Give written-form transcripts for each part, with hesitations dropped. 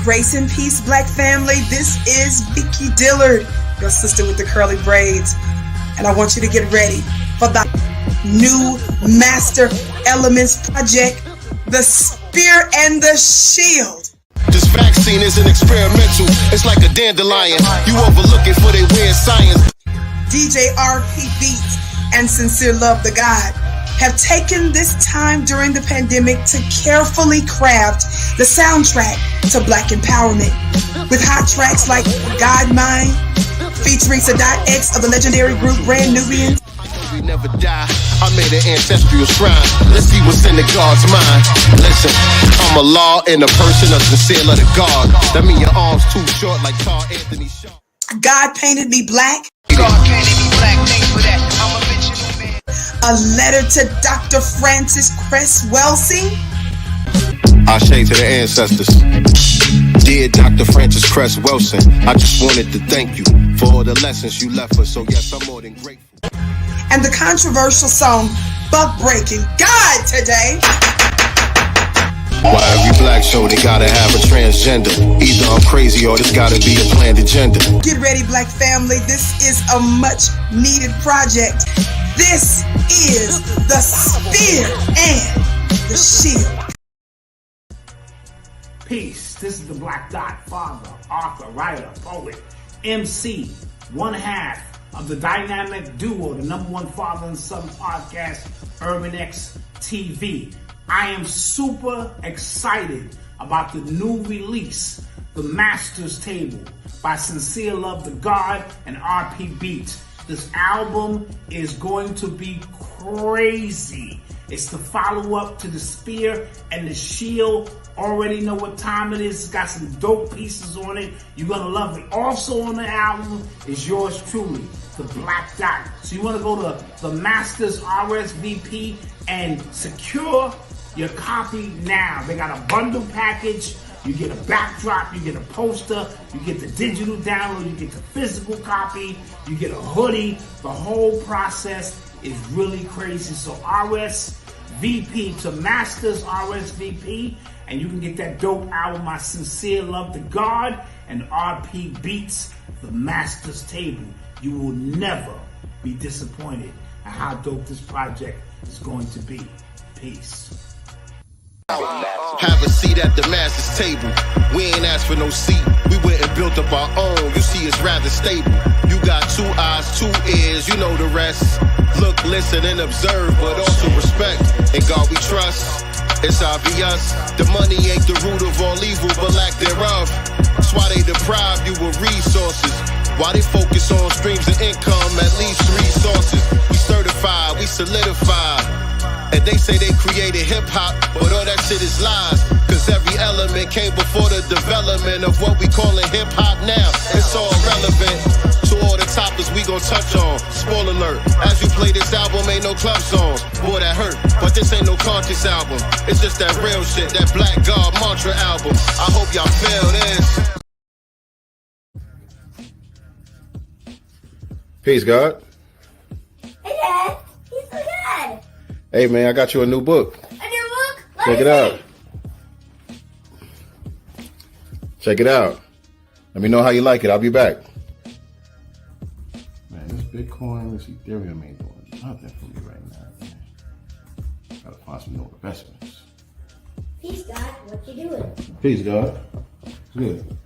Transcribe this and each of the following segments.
Grace and peace, Black family. This is Vicky Dillard, your sister with the curly braids. And I want you to get ready for the new Master Elements project, The Spear and the Shield. This vaccine isn't experimental. It's like a dandelion. You overlook it for their weird science. DJ RP Beats and Sincere Love the God have taken this time during the pandemic to carefully craft the soundtrack to Black empowerment with hot tracks like God Mine, featuring Sadat X of the legendary group Brand Nubians. We never die. I made an ancestral shrine. Let's see what's in the God's mind. Listen, I'm a law in the person of sincere love the God. That mean your arms too short like Carl Anthony Shaw. God painted me black. God painted me black. Thanks for that. I'm a original man. A letter to Dr. Francis Cress Welsing. I say to the ancestors, dear Dr. Francis Cress Wilson, I just wanted to thank you for all the lessons you left us. So yes, I'm more than grateful. And the controversial song Buck Breaking God today. Why every black show they gotta have a transgender? Either I'm crazy or there's gotta be a planned agenda. Get ready, Black family. This is a much needed project. This is The Spear and the Shield. Peace. This is the Black Dot, father, author, writer, poet, MC, one half of the dynamic duo, the #1 father and son podcast, Urban X TV. I am super excited about the new release, The Master's Table, by Sincere Love the God and RP Beats. This album is going to be crazy. It's the follow-up to The Spear and the Shield. Already know what time it is. It's got some dope pieces on it. You're going to love it. Also on the album is yours truly, the Black Dot. So you want to go to the Masters RSVP and secure your copy now. They got a bundle package. You get a backdrop, you get a poster, you get the digital download, you get the physical copy, you get a hoodie. The whole process is really crazy. So RSVP to Masters RSVP, and you can get that dope album, I Sincere Love the God and RP Beats, The Master's Table. You will never be disappointed at how dope this project is going to be. Peace. Have a seat at the master's table. We ain't asked for no seat. We went and built up our own. You see, it's rather stable. You got 2 eyes, 2 ears, you know the rest. Look, listen, and observe, but also respect. In God we trust. It's obvious. The money ain't the root of all evil, but lack thereof. That's why they deprive you of resources. Why they focus on streams of income, at least 3 sources. We certified, we solidify. And they say they created hip-hop, but all that shit is lies. Cause every element came before the development of what we callin' hip-hop now. It's all relevant to all the topics we gon' touch on. Spoiler alert, as you play this album, ain't no club songs. Boy, that hurt, but this ain't no conscious album. It's just that real shit, that Black God mantra album. I hope y'all feel this. Peace, God. Hey, Dad. He's so good. Hey, man, I got you a new book. A new book? Check it out. Check it out. Let me know how you like it. I'll be back. Man, this Bitcoin, this Ethereum ain't doing nothing for me right now, man. Gotta find some new investments. Peace, God. What you doing? Peace, God. Good.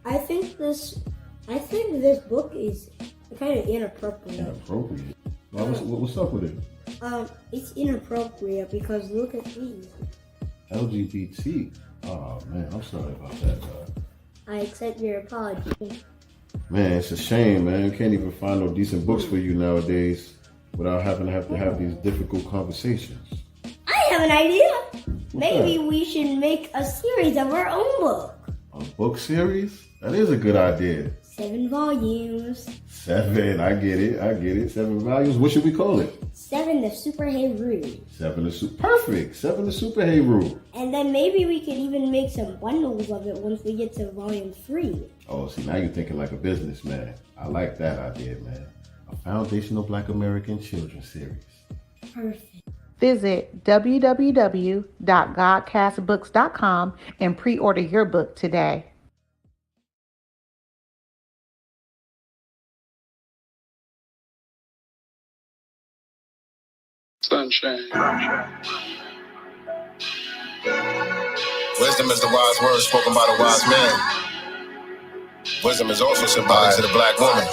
I think this book is kind of inappropriate. Inappropriate? Well, what's up with it? It's inappropriate because look at these. LGBT? Oh, man, I'm sorry about that, God. I accept your apology. Man, it's a shame, man. You can't even find no decent books for you nowadays without having to have these difficult conversations. I have an idea. Maybe that? we should make a series of our own book. A book series? That is a good idea. 7 volumes. 7, I get it. 7 volumes. What should we call it? 7 the Super Hey Rule. 7 the Super. Perfect. 7 the Super Hey Rule. And then maybe we could even make some bundles of it once we get to volume 3. Oh, see, now you're thinking like a businessman. I like that idea, man. A foundational Black American children's series. Perfect. Visit www.godcastbooks.com and pre-order your book today. Sunshine. Wisdom is the wise word spoken by the wise man. Wisdom is also symbolic to the black woman.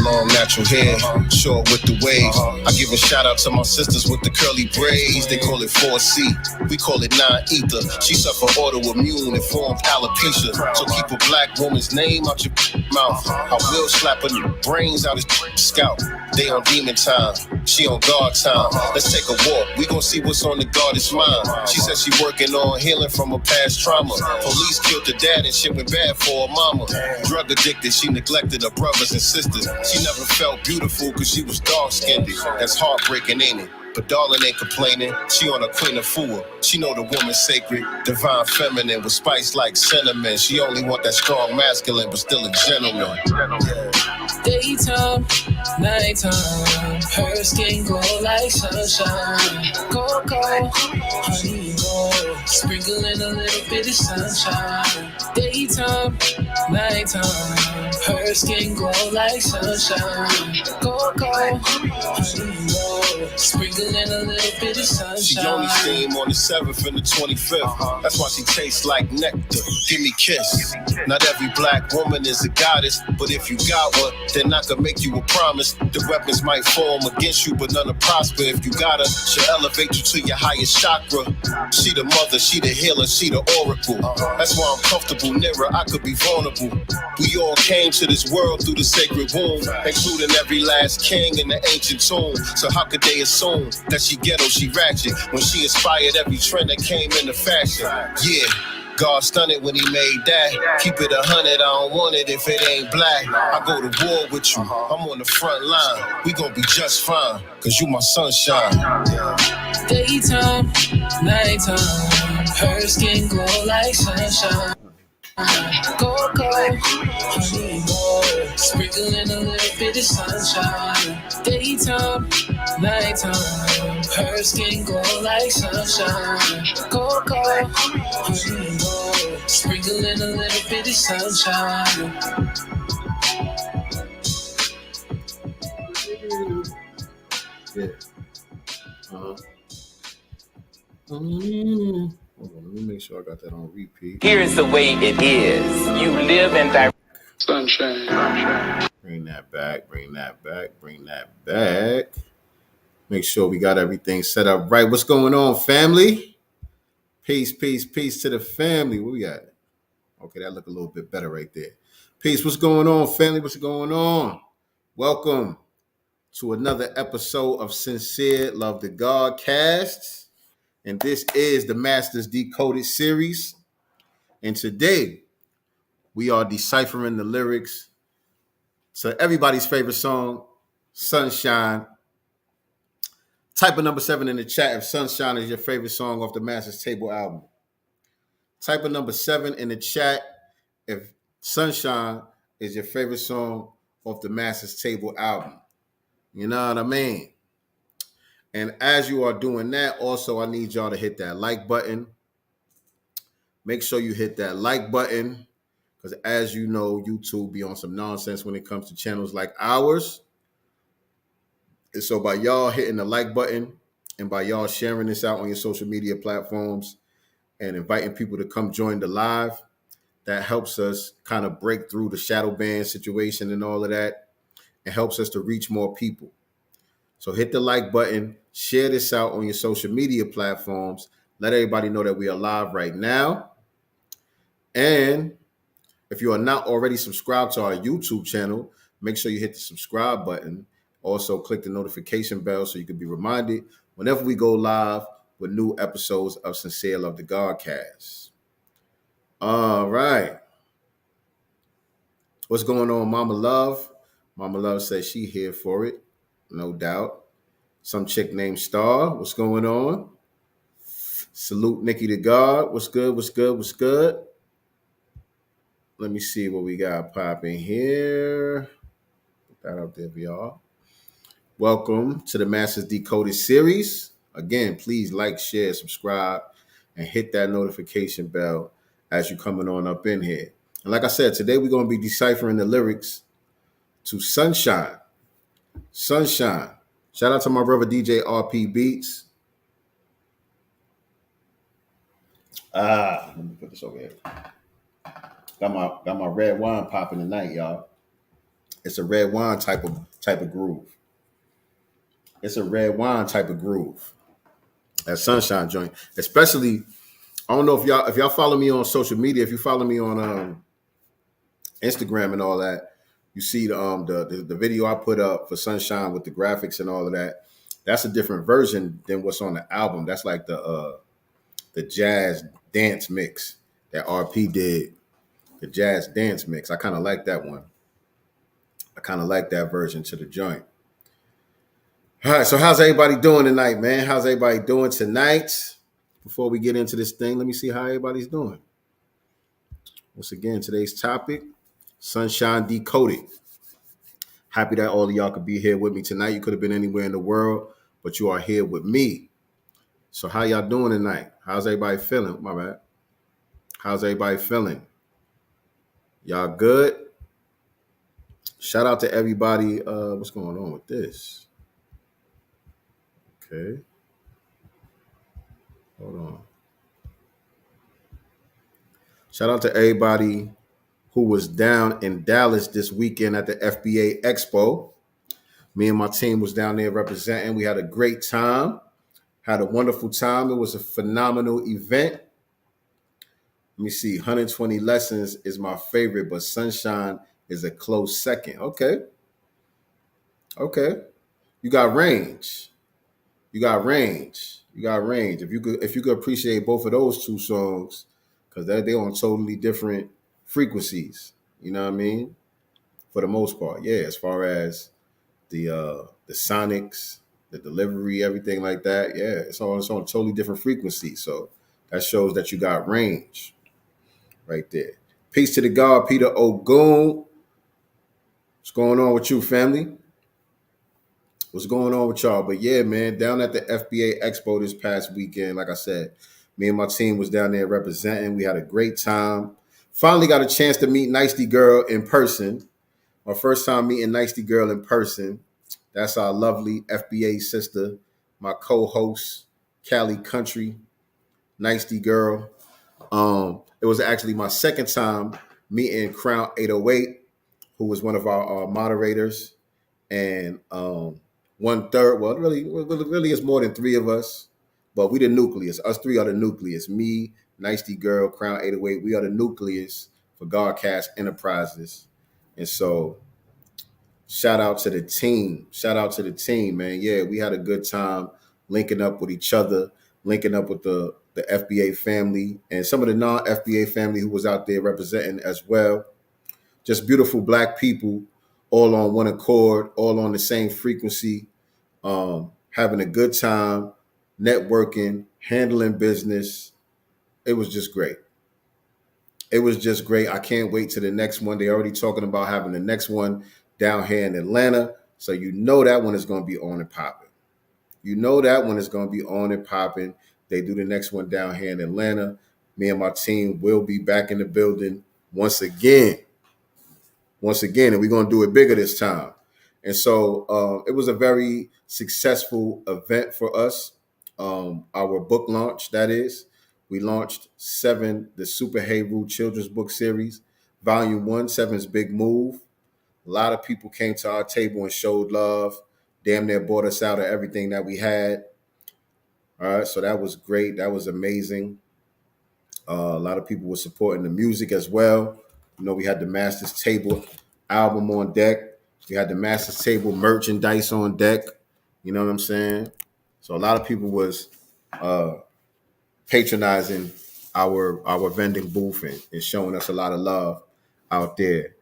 Long natural hair, short with the waves. I give a shout out to my sisters with the curly braids. They call it 4C, we call it 9-ether. She suffer autoimmune and formed alopecia. So keep a black woman's name out your mouth. I will slap her brains out his scalp. They on demon time, she on guard time. Let's take a walk, we gon' see what's on the goddess mind. She said she working on healing from her past trauma. Police killed her dad and shit went bad for her mama. Drug addicted, she neglected her brothers and sisters. She never felt beautiful cause she was dark-skinned. That's heartbreaking, ain't it? But darling ain't complaining, she on a queen of fool. She know the woman's sacred, divine feminine with spice like cinnamon. She only want that strong masculine, but still a gentleman. Daytime, nighttime, her skin glow like sunshine. Cocoa, honey roll, sprinkling a little bit of sunshine. Daytime, nighttime, her skin glow like sunshine. Cocoa, honey roll, sprinkling a little bit of sunshine. She only steam on the 7th and the 25th. That's why she tastes like nectar. Give me kiss. Not every black woman is a goddess, but if you got one, then I can make you a promise. The weapons might form against you, but none will prosper. If you got her, she'll elevate you to your highest chakra. She the mother, she the healer, she the oracle. That's why I'm comfortable near her, I could be vulnerable. We all came to this world through the sacred womb, including every last king in the ancient tomb. So how could they assume that she ghetto, she ratchet, when she inspired every trend that came into fashion? Yeah. God stunned it when he made that. Keep it 100, I don't want it if it ain't black. I go to war with you, I'm on the front line. We gon' be just fine, cause you my sunshine. Daytime, nighttime, her skin glow like sunshine. Cocoa, honey roll, sprinkling a little bit of sunshine. Daytime, nighttime, her skin glow like sunshine. Cocoa, honey roll, sprinkling a little bit of sunshine. Yeah. Hold on, let me make sure I got that on repeat. Here is the way it is. You live in direct sunshine. Bring that back, bring that back, bring that back. Make sure we got everything set up right. What's going on, family? Peace, peace, peace to the family. What we got? Okay, that look a little bit better right there. Peace, what's going on, family? What's going on? Welcome to another episode of Sincere Love the Godcast. And this is the Masters Decoded series. And today, we are deciphering the lyrics to everybody's favorite song, Sunshine. Type a number 7 in the chat if Sunshine is your favorite song off the Masters Table album. Type a number 7 in the chat if Sunshine is your favorite song off the Masters Table album. You know what I mean? And as you are doing that, also, I need y'all to hit that like button. Make sure you hit that like button because as you know, YouTube be on some nonsense when it comes to channels like ours. And so by y'all hitting the like button and by y'all sharing this out on your social media platforms and inviting people to come join the live, that helps us kind of break through the shadow ban situation and all of that. It helps us to reach more people. So hit the like button, share this out on your social media platforms. Let everybody know that we are live right now. And if you are not already subscribed to our YouTube channel, make sure you hit the subscribe button. Also, click the notification bell so you can be reminded whenever we go live with new episodes of Sincere Love the Godcast. All right. What's going on, Mama Love? Mama Love says she here for it. No doubt. Some chick named Star. What's going on? Salute Nikki the God. What's good? What's good? What's good? Let me see what we got popping here. Put that up there for y'all. Welcome to the Masters Decoded series. Again, please like, share, subscribe, and hit that notification bell as you're coming on up in here. And like I said, today we're going to be deciphering the lyrics to Sunshine. Sunshine. Shout out to my brother DJ RP Beats. Let me put this over here. Got my red wine popping tonight, y'all. It's a red wine type of groove. It's a red wine type of groove. That Sunshine joint. Especially, I don't know if y'all follow me on social media, if you follow me on Instagram and all that, you see the video I put up for Sunshine with the graphics and all of that. That's a different version than what's on the album. That's like the jazz dance mix that RP did. The jazz dance mix. I kind of like that one. I kind of like that version to the joint. All right, so how's everybody doing tonight, man? How's everybody doing tonight? Before we get into this thing, let me see how everybody's doing. Once again, today's topic, Sunshine Decoded. Happy that all of y'all could be here with me tonight. You could have been anywhere in the world, but you are here with me. So how y'all doing tonight? How's everybody feeling? My bad. How's everybody feeling? Y'all good? Shout out to everybody. What's going on with this? Okay. Hold on. Shout out to everybody who was down in Dallas this weekend at the FBA Expo. Me and my team was down there representing. We had a great time. Had a wonderful time. It was a phenomenal event. Let me see. 120 Lessons is my favorite, but Sunshine is a close second. Okay. You got range. You got range. If you could appreciate both of those two songs, because they're on totally different frequencies. You know what I mean? For the most part, yeah. As far as the sonics, the delivery, everything like that, yeah, it's on totally different frequencies. So that shows that you got range right there. Peace to the God, Peter Ogun. What's going on with you, family? What's going on with y'all? But yeah, man, down at the FBA Expo this past weekend, like I said, me and my team was down there representing. We had a great time. Finally got a chance to meet Nicety Girl in person. My first time meeting Nicety Girl in person. That's our lovely FBA sister, my co-host, Cali Country, Nicety Girl. It was actually my second time meeting Crown 808, who was one of our moderators. And 1/3, well, really is more than three of us, but we the nucleus. Us three are the nucleus. Me, Nicety Girl, Crown 808, we are the nucleus for Godcast Enterprises. And so shout out to the team, man. Yeah, we had a good time linking up with each other, linking up with the FBA family and some of the non-FBA family who was out there representing as well. Just beautiful Black people, all on one accord, all on the same frequency, having a good time, networking, handling business. It was just great. I can't wait to the next one. They're already talking about having the next one down here in Atlanta. So you know that one is going to be on and popping. They do the next one down here in Atlanta. Me and my team will be back in the building once again, and we're going to do it bigger this time. And so it was a very successful event for us. Our book launch, that is. We launched 7, the Super Hayru Children's Book Series, Volume 1, 7's Big Move. A lot of people came to our table and showed love. Damn near bought us out of everything that we had. All right, so that was great. That was amazing. A lot of people were supporting the music as well. You know, we had the Masters Table album on deck. We had the Masters Table merchandise on deck. You know what I'm saying? So a lot of people was patronizing our vending booth and showing us a lot of love out there.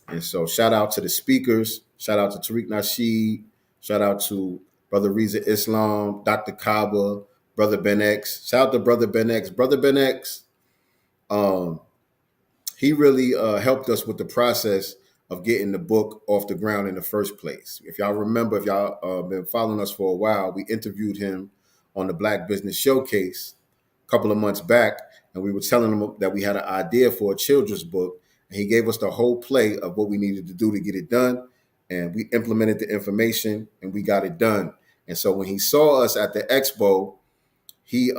And so shout out to the speakers. Shout out to Tariq Nasheed. Shout out to Brother Reza Islam, Dr. Kaba, Brother Ben X. Shout out to Brother Ben X. Brother Ben X, he really helped us with the process of getting the book off the ground in the first place. If y'all remember, if y'all been following us for a while, we interviewed him on the Black Business Showcase a couple of months back, and we were telling him that we had an idea for a children's book, and he gave us the whole play of what we needed to do to get it done, and we implemented the information, and we got it done. And so when he saw us at the expo, he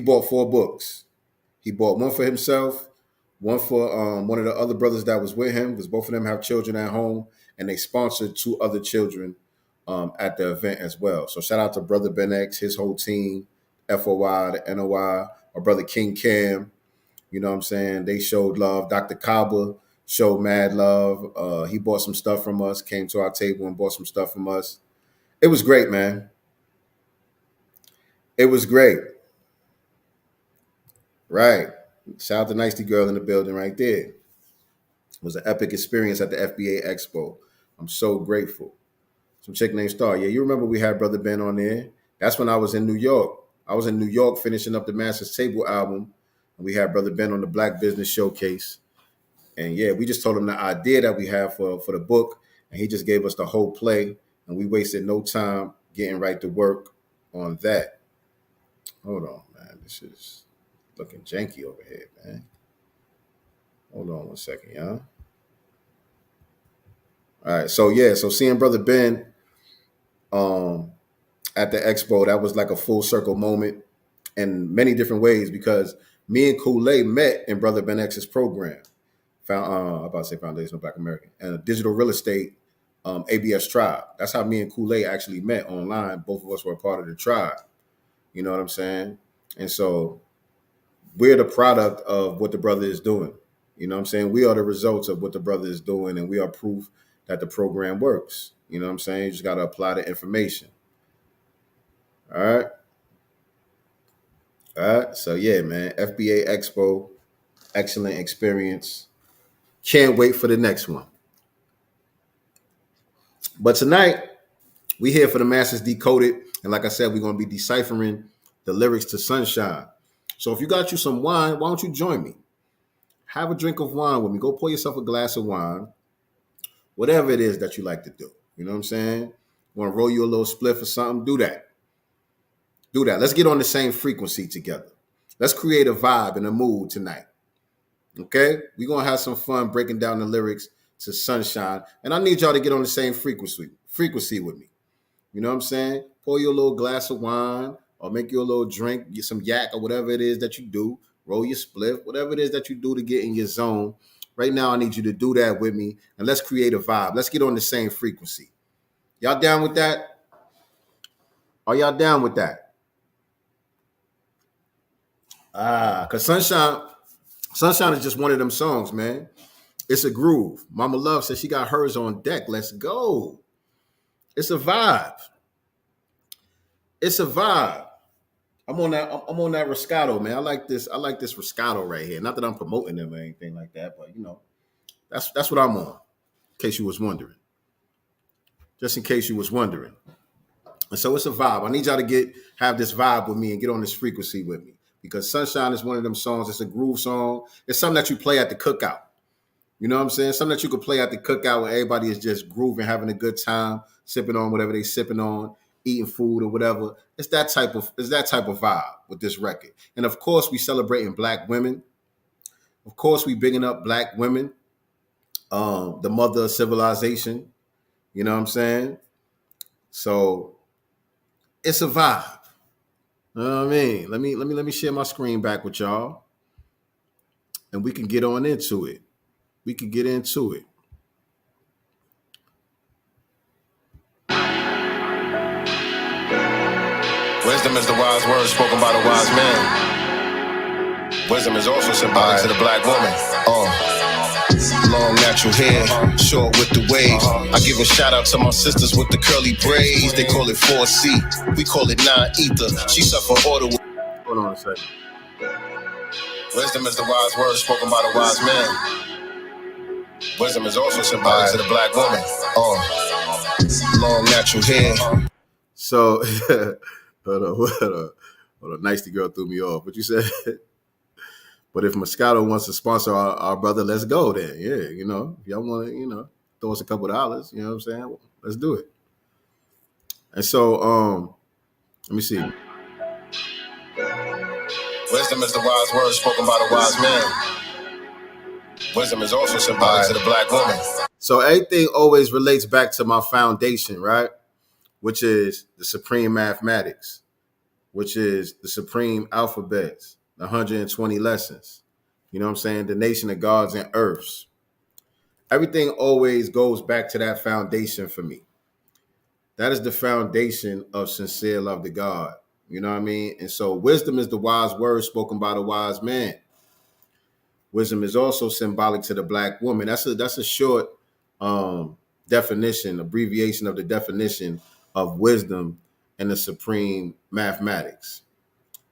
bought 4 books. He bought one for himself, one for one of the other brothers that was with him, because both of them have children at home, and they sponsored 2 other children at the event as well. So shout out to Brother Ben X, his whole team, FOI, the NOI, our brother King Cam. You know what I'm saying? They showed love. Dr. Kaba showed mad love. He bought some stuff from us, came to our table and bought some stuff from us. It was great, man. It was great. Right. Shout out to Nicety Girl in the building right there. It was an epic experience at the FBA Expo. I'm so grateful. Some chick named Star. Yeah, you remember we had Brother Ben on there. That's when I was in New York. I was in New York finishing up the Master's Table album. And we had Brother Ben on the Black Business Showcase. And yeah, we just told him the idea that we have for the book. And he just gave us the whole play. And we wasted no time getting right to work on that. Hold on, man. This is looking janky over here, man. Hold on one second, y'all. All right, so seeing Brother Ben at the expo, that was like a full circle moment in many different ways, because me and Kool-Aid met in Brother Ben X's program. I'm about to say Foundation of Black American and Digital Real Estate, ABS Tribe. That's how me and Kool-Aid actually met online. Both of us were a part of the tribe. You know what I'm saying? And so we're the product of what the brother is doing. You know what I'm saying? We are the results of what the brother is doing, and we are proof that the program works. You know what I'm saying? You just got to apply the information. All right. All right. So, yeah, man, FBA Expo, excellent experience. Can't wait for the next one. But tonight, we here for the Masters Decoded. And like I said, we're going to be deciphering the lyrics to Sunshine. So if you got you some wine, why don't you join me? Have a drink of wine with me. Go pour yourself a glass of wine. Whatever it is that you like to do. You know what I'm saying? Want to roll you a little spliff or something? Do that. Do that. Let's get on the same frequency together. Let's create a vibe and a mood tonight. Okay? We're going to have some fun breaking down the lyrics to Sunshine. And I need y'all to get on the same frequency with me. You know what I'm saying? Pour you a little glass of wine or make you a little drink, get some yak or whatever it is that you do. Roll your spliff, whatever it is that you do to get in your zone. Right now, I need you to do that with me. And let's create a vibe. Let's get on the same frequency. Y'all down with that? Are y'all down with that? Because Sunshine is just one of them songs, man. It's a groove. Mama Love says she got hers on deck. Let's go. It's a vibe. It's a vibe. I'm on that Riscato, man. I like this Riscato right here. Not that I'm promoting them or anything like that, but you know, that's what I'm on. In case you was wondering. Just in case you was wondering. And so it's a vibe. I need y'all to have this vibe with me and get on this frequency with me. Because Sunshine is one of them songs. It's a groove song. It's something that you play at the cookout. You know what I'm saying? Something that you could play at the cookout where everybody is just grooving, having a good time, sipping on whatever they sipping on, eating food or whatever. It's that type of vibe with this record. And of course, we celebrating Black women. Of course, we bigging up Black women, the mother of civilization. You know what I'm saying? So it's a vibe. You know what I mean? Let me share my screen back with y'all, and we can get on into it. We can get into it. Wisdom is the wise word spoken by the wise man. Wisdom is also symbolic to the Black woman. Long natural hair, short with the waves. I give a shout out to my sisters with the curly braids. They call it 4C, we call it 9-ether. She suffer order with. Hold on a second. Wisdom is the wise word spoken by the wise man. Wisdom is also symbolic to the Black woman. Long natural hair. So, hold on. Nicety girl threw me off. What you said? But if Moscato wants to sponsor our brother, let's go then. Yeah, you know, if y'all want to, you know, throw us a couple dollars, you know what I'm saying? Well, let's do it. And so, let me see. Wisdom is the wise word spoken by the wise man. Wisdom is also symbolic to the black woman. So everything always relates back to my foundation, right? Which is the supreme mathematics, which is the supreme alphabets, the 120 lessons. You know what I'm saying? The nation of gods and earths. Everything always goes back to that foundation for me. That is the foundation of sincere love to God. You know what I mean? And so wisdom is the wise word spoken by the wise man. Wisdom is also symbolic to the black woman. That's a short definition, abbreviation of the definition of wisdom and the supreme mathematics.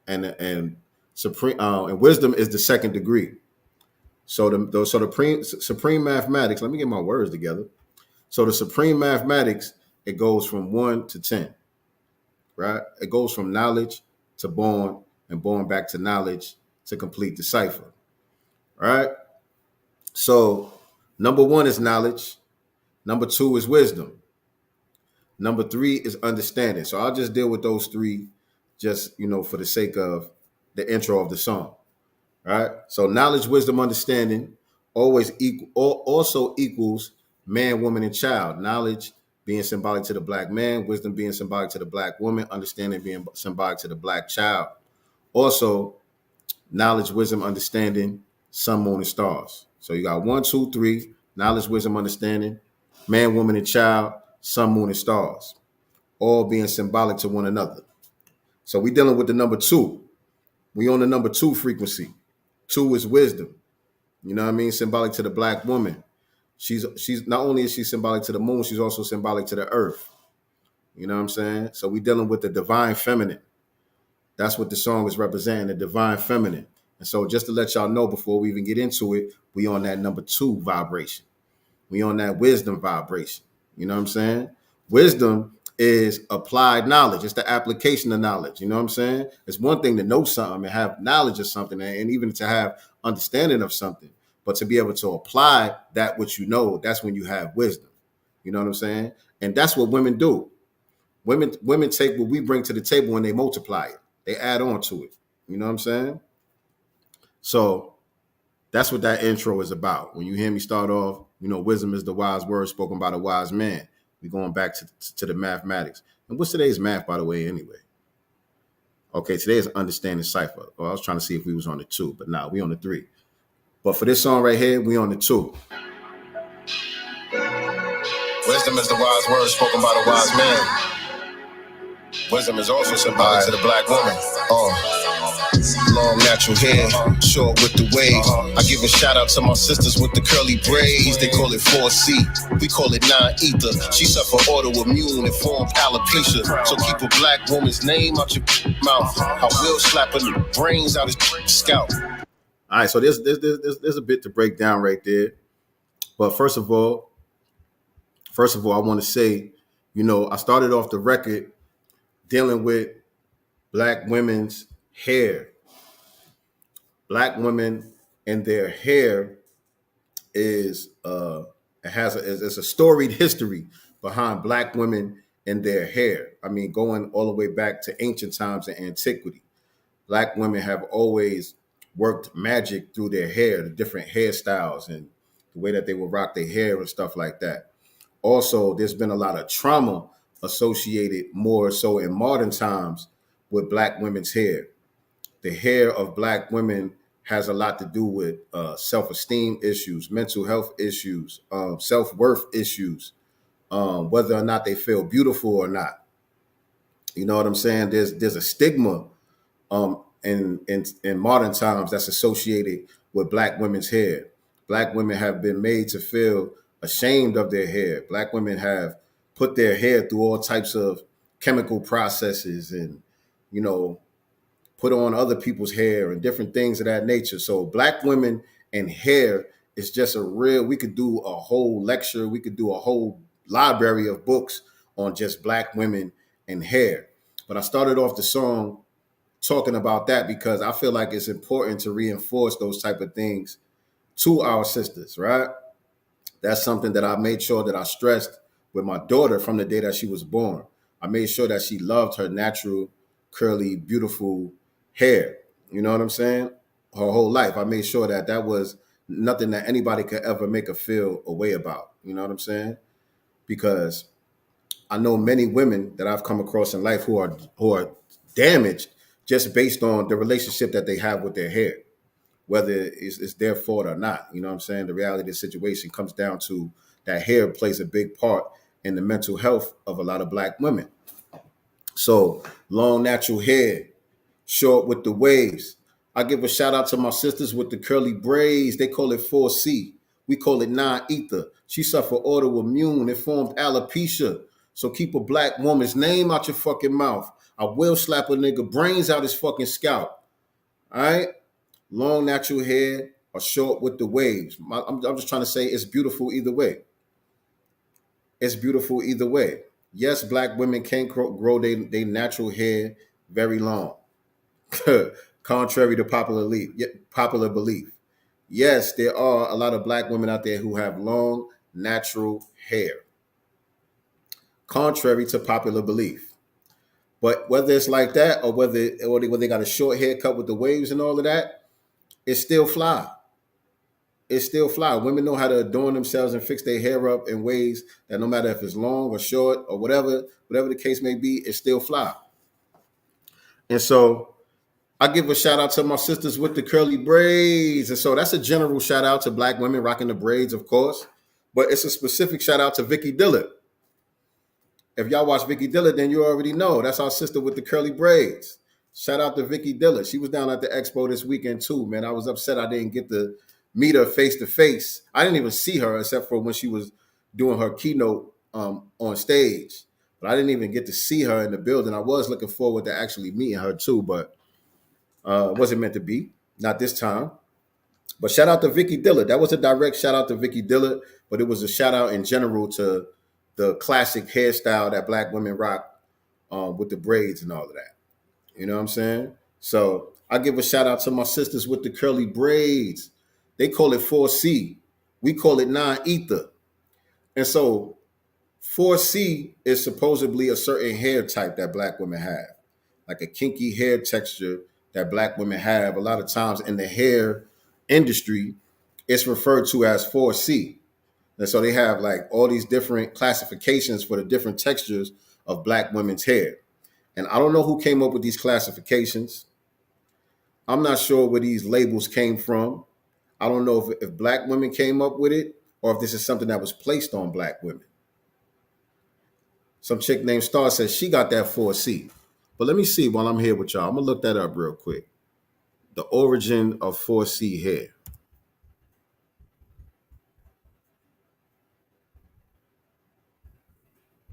And supreme and wisdom is the second degree. So the supreme mathematics. Let me get my words together. So the supreme mathematics, it goes from 1 to 10, right? It goes from knowledge to born, and born back to knowledge to complete the cipher, right? So number 1 is knowledge. Number 2 is wisdom. Number 3 is understanding. So I'll just deal with those 3, just, you know, for the sake of the intro of the song. Right. So knowledge, wisdom, understanding also equals man, woman, and child. Knowledge being symbolic to the black man, wisdom being symbolic to the black woman, understanding being symbolic to the black child. Also, knowledge, wisdom, understanding, sun, moon, and stars. So you got 1, 2, 3, knowledge, wisdom, understanding, man, woman, and child, sun, moon, and stars, all being symbolic to one another. So we're dealing with the number 2. We on the number 2 frequency. 2 is wisdom. You know what I mean? Symbolic to the black woman. She's not only is she symbolic to the moon, she's also symbolic to the earth. You know what I'm saying? So we're dealing with the divine feminine. That's what the song is representing, the divine feminine. And so just to let y'all know before we even get into it, we on that number 2 vibration. We on that wisdom vibration. You know what I'm saying? Wisdom is applied knowledge. It's the application of knowledge. You know what I'm saying? It's one thing to know something and have knowledge of something and even to have understanding of something, but to be able to apply that which you know, that's when you have wisdom. You know what I'm saying? And that's what women do. Women take what we bring to the table and they multiply it. They add on to it. You know what I'm saying? So that's what that intro is about. When you hear me start off, you know, wisdom is the wise word spoken by the wise man. We're going back to the mathematics. And what's today's math, by the way, anyway? Okay, today is understanding cipher. Well, I was trying to see if we was on the 2, but nah, we on the 3. But for this song right here, we on the 2. Wisdom is the wise word spoken by the wise man. Wisdom is also symbolic to the black woman. Long natural hair, short with the wave. I give a shout out to my sisters with the curly braids. They call it 4C, we call it 9-ether. She suffer autoimmune and form alopecia. So keep a black woman's name out your mouth. I will slap her brains out his scalp. All right, so there's a bit to break down right there. But first of all, I want to say, you know, I started off the record dealing with black women's hair. Black women and their hair is it's a storied history behind black women and their hair. I mean, going all the way back to ancient times and antiquity. Black women have always worked magic through their hair, the different hairstyles and the way that they would rock their hair and stuff like that. Also, there's been a lot of trauma associated more so in modern times with black women's hair. The hair of black women has a lot to do with self-esteem issues, mental health issues, self-worth issues, whether or not they feel beautiful or not. You know what I'm saying? There's a stigma in modern times that's associated with black women's hair. Black women have been made to feel ashamed of their hair. Black women have put their hair through all types of chemical processes and, you know, put on other people's hair and different things of that nature. So black women and hair is just we could do a whole lecture. We could do a whole library of books on just black women and hair. But I started off the song talking about that because I feel like it's important to reinforce those type of things to our sisters, right? That's something that I made sure that I stressed with my daughter from the day that she was born. I made sure that she loved her natural, curly, beautiful hair. You know what I'm saying? Her whole life. I made sure that that was nothing that anybody could ever make her feel a way about. You know what I'm saying? Because I know many women that I've come across in life who are damaged just based on the relationship that they have with their hair, whether it's their fault or not. You know what I'm saying? The reality of the situation comes down to that hair plays a big part in the mental health of a lot of Black women. So long natural hair, short with the waves. I give a shout out to my sisters with the curly braids. They call it 4C. We call it non-ether. She suffered autoimmune. It formed alopecia. So keep a Black woman's name out your fucking mouth. I will slap a nigga brains out his fucking scalp. All right? Long natural hair or short with the waves. I'm just trying to say it's beautiful either way. It's beautiful either way. Yes, Black women can grow their natural hair very long. Contrary to popular belief. Yes, there are a lot of Black women out there who have long natural hair. Contrary to popular belief. But whether it's like that or whether they got a short haircut with the waves and all of that, it's still fly. It's still fly. Women know how to adorn themselves and fix their hair up in ways that no matter if it's long or short or whatever the case may be, it's still fly. And so I give a shout out to my sisters with the curly braids. And so that's a general shout out to Black women rocking the braids, of course. But it's a specific shout out to Vicky Dillard. If y'all watch Vicky Dillard, then you already know. That's our sister with the curly braids. Shout out to Vicky Dillard. She was down at the expo this weekend too, man. I was upset I didn't get to meet her face to face. I didn't even see her except for when she was doing her keynote on stage. But I didn't even get to see her in the building. I was looking forward to actually meeting her too, but it wasn't meant to be. Not this time. But shout out to Vicky Dillard. That was a direct shout out to Vicky Dillard, but it was a shout out in general to the classic hairstyle that Black women rock with the braids and all of that. You know what I'm saying? So I give a shout out to my sisters with the curly braids. They call it 4C. We call it non-ether. And so 4C is supposedly a certain hair type that Black women have, like a kinky hair texture that Black women have. A lot of times in the hair industry, it's referred to as 4C. And so they have like all these different classifications for the different textures of Black women's hair. And I don't know who came up with these classifications. I'm not sure where these labels came from. I don't know if Black women came up with it or if this is something that was placed on Black women. Some chick named Star says she got that 4C. But let me see while I'm here with y'all. I'm going to look that up real quick. The origin of 4C hair.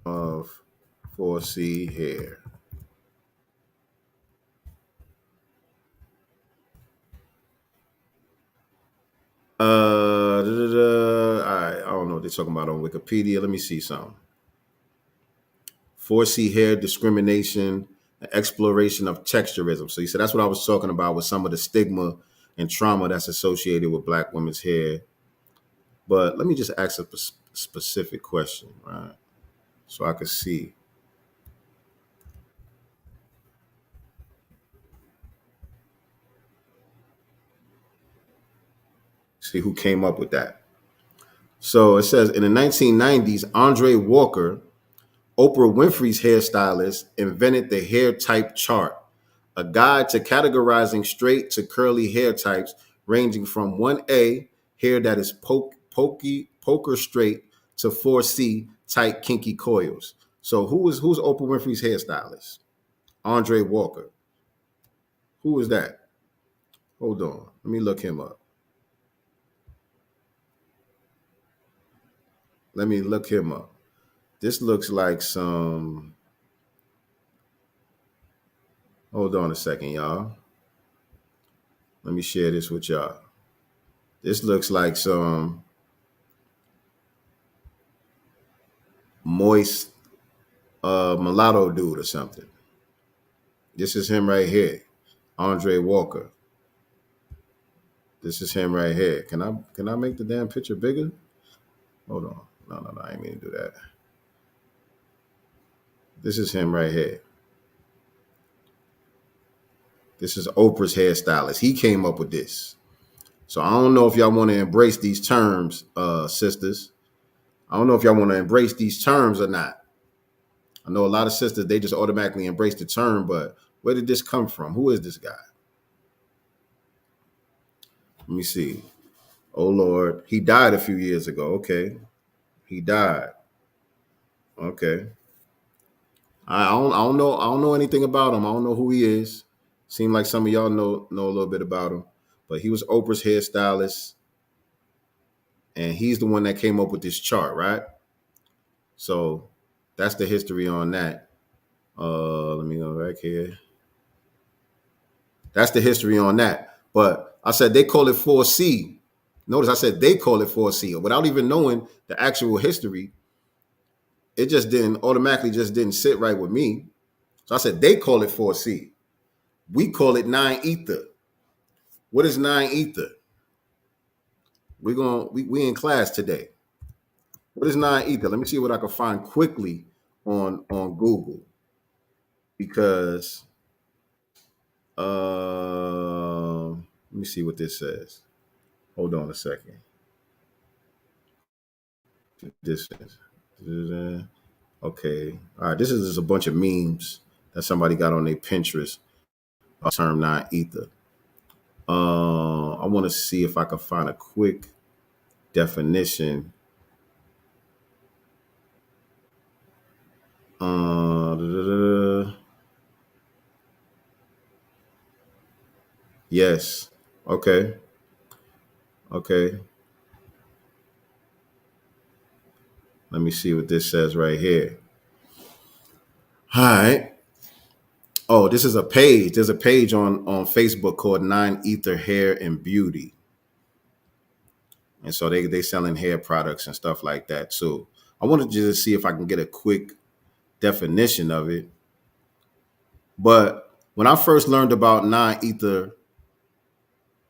Of 4C hair. All right, I don't know what they're talking about on Wikipedia. Let me see something. 4C hair discrimination, exploration of texturism. So you said that's what I was talking about with some of the stigma and trauma that's associated with Black women's hair. But let me just ask a specific question, right? So I could see. See who came up with that. So it says in the 1990s, Andre Walker, Oprah Winfrey's hairstylist, invented the hair type chart, a guide to categorizing straight to curly hair types ranging from 1A, hair that is poker straight, to 4C, tight kinky coils. So who's Oprah Winfrey's hairstylist? Andre Walker. Who is that? Hold on. Let me look him up. This looks like some. Hold on a second, y'all. Let me share this with y'all. This looks like some moist mulatto dude or something. This is him right here. Andre Walker. This is him right here. Can I make the damn picture bigger? Hold on. No, I ain't mean to do that. This is him right here. This is Oprah's hairstylist. He came up with this. So I don't know if y'all want to embrace these terms, sisters. I don't know if y'all want to embrace these terms or not. I know a lot of sisters, they just automatically embrace the term, but where did this come from? Who is this guy? Let me see. Oh, Lord. He died a few years ago. Okay. He died. Okay. I don't know anything about him. I don't know who he is. Seemed like some of y'all know a little bit about him. But he was Oprah's hairstylist. And he's the one that came up with this chart, right? So that's the history on that. Let me go back here. That's the history on that. But I said they call it 4C. Notice I said they call it 4C. Without even knowing the actual history, it just didn't sit right with me. So I said they call it 4C. We call it 9 ether. What is 9 ether? We in class today. What is 9 ether? Let me see what I can find quickly on Google. Because let me see what this says. Hold on a second. This is okay. All right, this is just a bunch of memes that somebody got on their Pinterest. Term 9 ether. I want to see if I can find a quick definition. Yes. Okay. Let me see what this says right here. All right. Oh, this is a page. There's a page on Facebook called 9 Ether Hair and Beauty. And so they selling hair products and stuff like that. So I wanted to just see if I can get a quick definition of it. But when I first learned about 9 ether,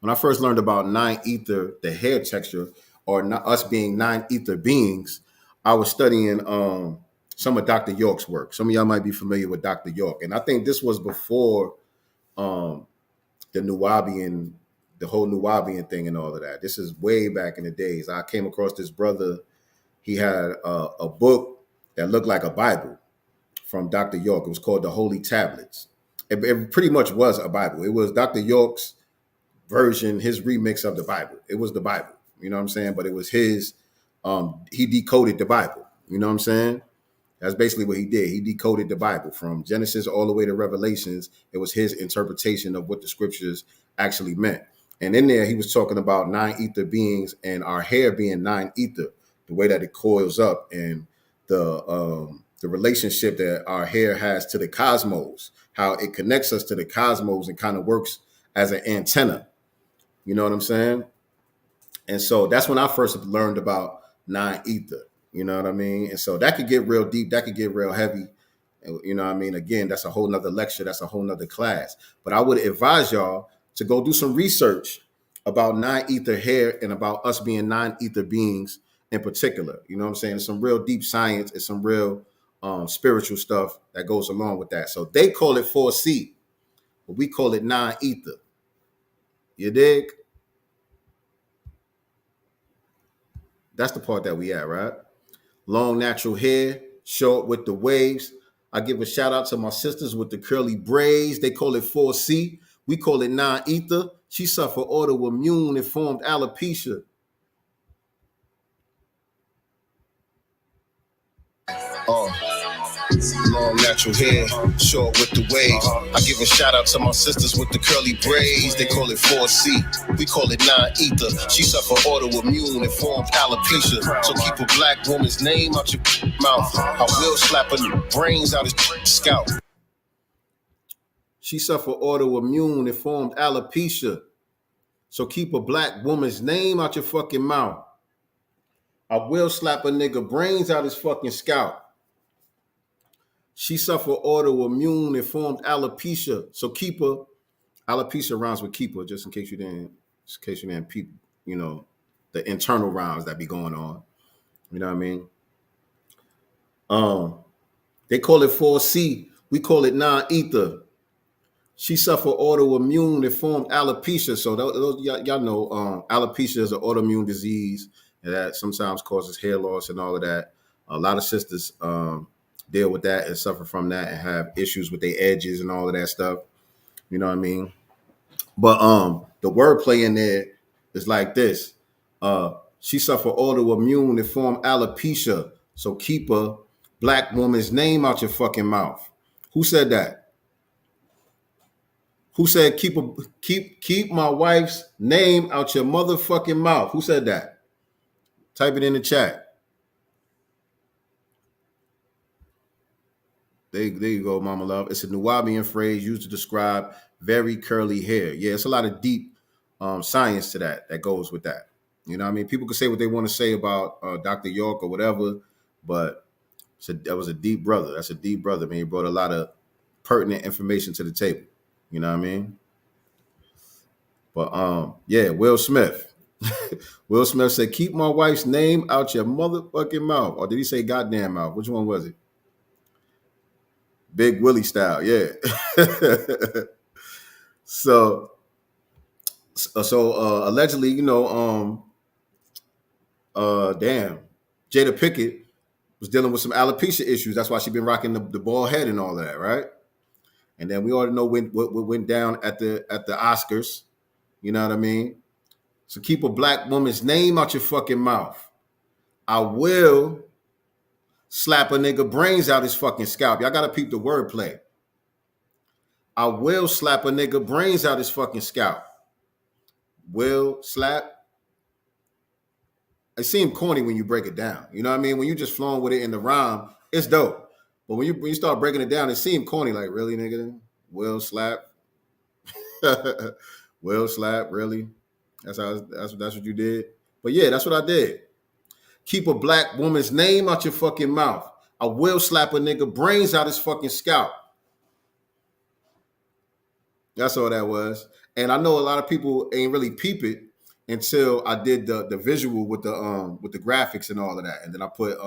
the hair texture, or us being 9 ether beings, I was studying some of Dr. York's work. Some of y'all might be familiar with Dr. York. And I think this was before the whole Nuwabian thing and all of that. This is way back in the days. I came across this brother. He had a book that looked like a Bible from Dr. York. It was called The Holy Tablets. It pretty much was a Bible. It was Dr. York's version, his remix of the Bible. It was the Bible, you know what I'm saying? But it was his, he decoded the Bible, you know what I'm saying? That's basically what he did. He decoded the Bible from Genesis all the way to Revelations. It was his interpretation of what the scriptures actually meant. And in there, he was talking about 9 ether beings and our hair being 9 ether, the way that it coils up and the relationship that our hair has to the cosmos, how it connects us to the cosmos and kind of works as an antenna. You know what I'm saying? And so that's when I first learned about 9 ether. You know what I mean? And so that could get real deep. That could get real heavy. You know what I mean? Again, that's a whole nother lecture. That's a whole nother class. But I would advise y'all to go do some research about 9 ether hair and about us being 9 ether beings in particular. You know what I'm saying? It's some real deep science. It's some real spiritual stuff that goes along with that. So they call it 4C, but we call it 9 ether. You dig? That's the part that we at, right? Long natural hair, short with the waves. I give a shout out to my sisters with the curly braids. They call it 4C. We call it 9 ether. She suffered autoimmune and formed alopecia. Long natural hair, short with the waves. I give a shout out to my sisters with the curly braids. They call it 4C. We call it 9 ether. She suffered autoimmune and formed alopecia. So keep a black woman's name out your mouth. I will slap her brains out his scalp. She suffered autoimmune and formed alopecia. So keep a black woman's name out your fucking mouth. I will slap a nigga brains out his fucking scalp. She suffered autoimmune and formed alopecia. So keep a Alopecia rhymes with keeper, just in case you didn't peep, the internal rhymes that be going on. You know what I mean? They call it 4C. We call it non-ether. She suffered autoimmune informed alopecia. So y'all know alopecia is an autoimmune disease that sometimes causes hair loss and all of that. A lot of sisters deal with that and suffer from that and have issues with their edges and all of that stuff. You know what I mean? But the wordplay in there is like this. She suffered autoimmune informed alopecia. So keep a black woman's name out your fucking mouth. Who said that? Who said keep my wife's name out your motherfucking mouth? Who said that? Type it in the chat. There you go, Mama Love. It's a Nubian phrase used to describe very curly hair. Yeah, it's a lot of deep science to that goes with that. You know what I mean? People can say what they want to say about Dr. York or whatever, but that was a deep brother. That's a deep brother, man. He brought a lot of pertinent information to the table. You know what I mean? But yeah, Will Smith. Will Smith said, keep my wife's name out your motherfucking mouth. Or did he say goddamn mouth? Which one was it? Big Willie style, yeah. So allegedly, damn, Jada Pinkett was dealing with some alopecia issues. That's why she's been rocking the bald head and all of that, right? And then we already know what went down at the Oscars. You know what I mean? So keep a black woman's name out your fucking mouth. I will slap a nigga brains out his fucking scalp. Y'all gotta peep the wordplay. I will slap a nigga brains out his fucking scalp. Will slap. It seemed corny when you break it down. You know what I mean? When you just flowing with it in the rhyme, it's dope. But when you start breaking it down, it seemed corny. Like, really, nigga? Will slap? Will slap? Really? That's what you did? But yeah, that's what I did. Keep a black woman's name out your fucking mouth. I will slap a nigga brains out his fucking scalp. That's all that was. And I know a lot of people ain't really peep it until I did the visual with the graphics and all of that. And then I put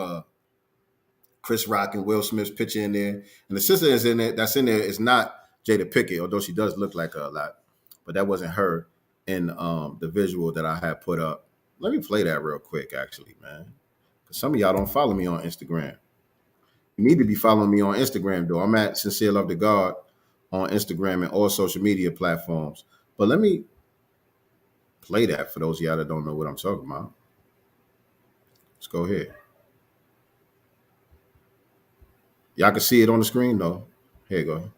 Chris Rock and Will Smith's picture in there. And the sister is in there. That's in there is not Jada Pinkett, although she does look like her a lot. But that wasn't her in the visual that I had put up. Let me play that real quick, actually, man. Because some of y'all don't follow me on Instagram. You need to be following me on Instagram, though. I'm at Sincere Love to God on Instagram and all social media platforms. But let me play that for those of y'all that don't know what I'm talking about. Let's go ahead. Y'all can see it on the screen, though. Here you go.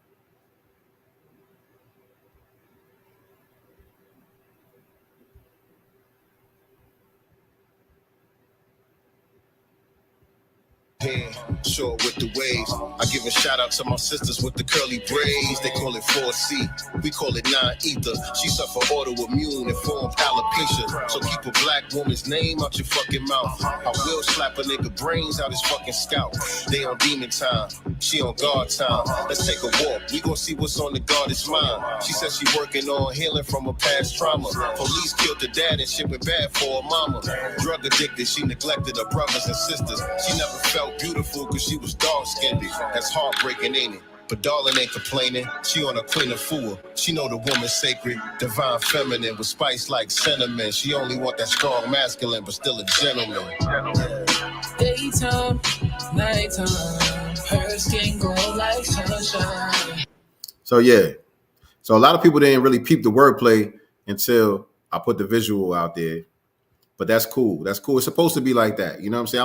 Short with the waves. I give a shout out to my sisters with the curly braids. They call it 4C. We call it non-ether. She suffered autoimmune informed alopecia. So keep a black woman's name out your fucking mouth. I will slap a nigga brains out his fucking scalp. They on demon time. She on guard time. Let's take a walk. We gon' see what's on the goddess mind. She said she working on healing from a past trauma. Police killed her dad and shit went bad for her mama. Drug addicted, she neglected her brothers and sisters. She never felt beautiful cause she was dark-skinned. That's heartbreaking, ain't it? But darling ain't complaining. She on a queen of fool. She know the woman's sacred, divine feminine with spice like cinnamon. She only want that strong masculine, but still a gentleman. Daytime, nighttime, her skin glow like sunshine. So yeah. So a lot of people didn't really peep the wordplay until I put the visual out there. But that's cool. That's cool. It's supposed to be like that. You know what I'm saying?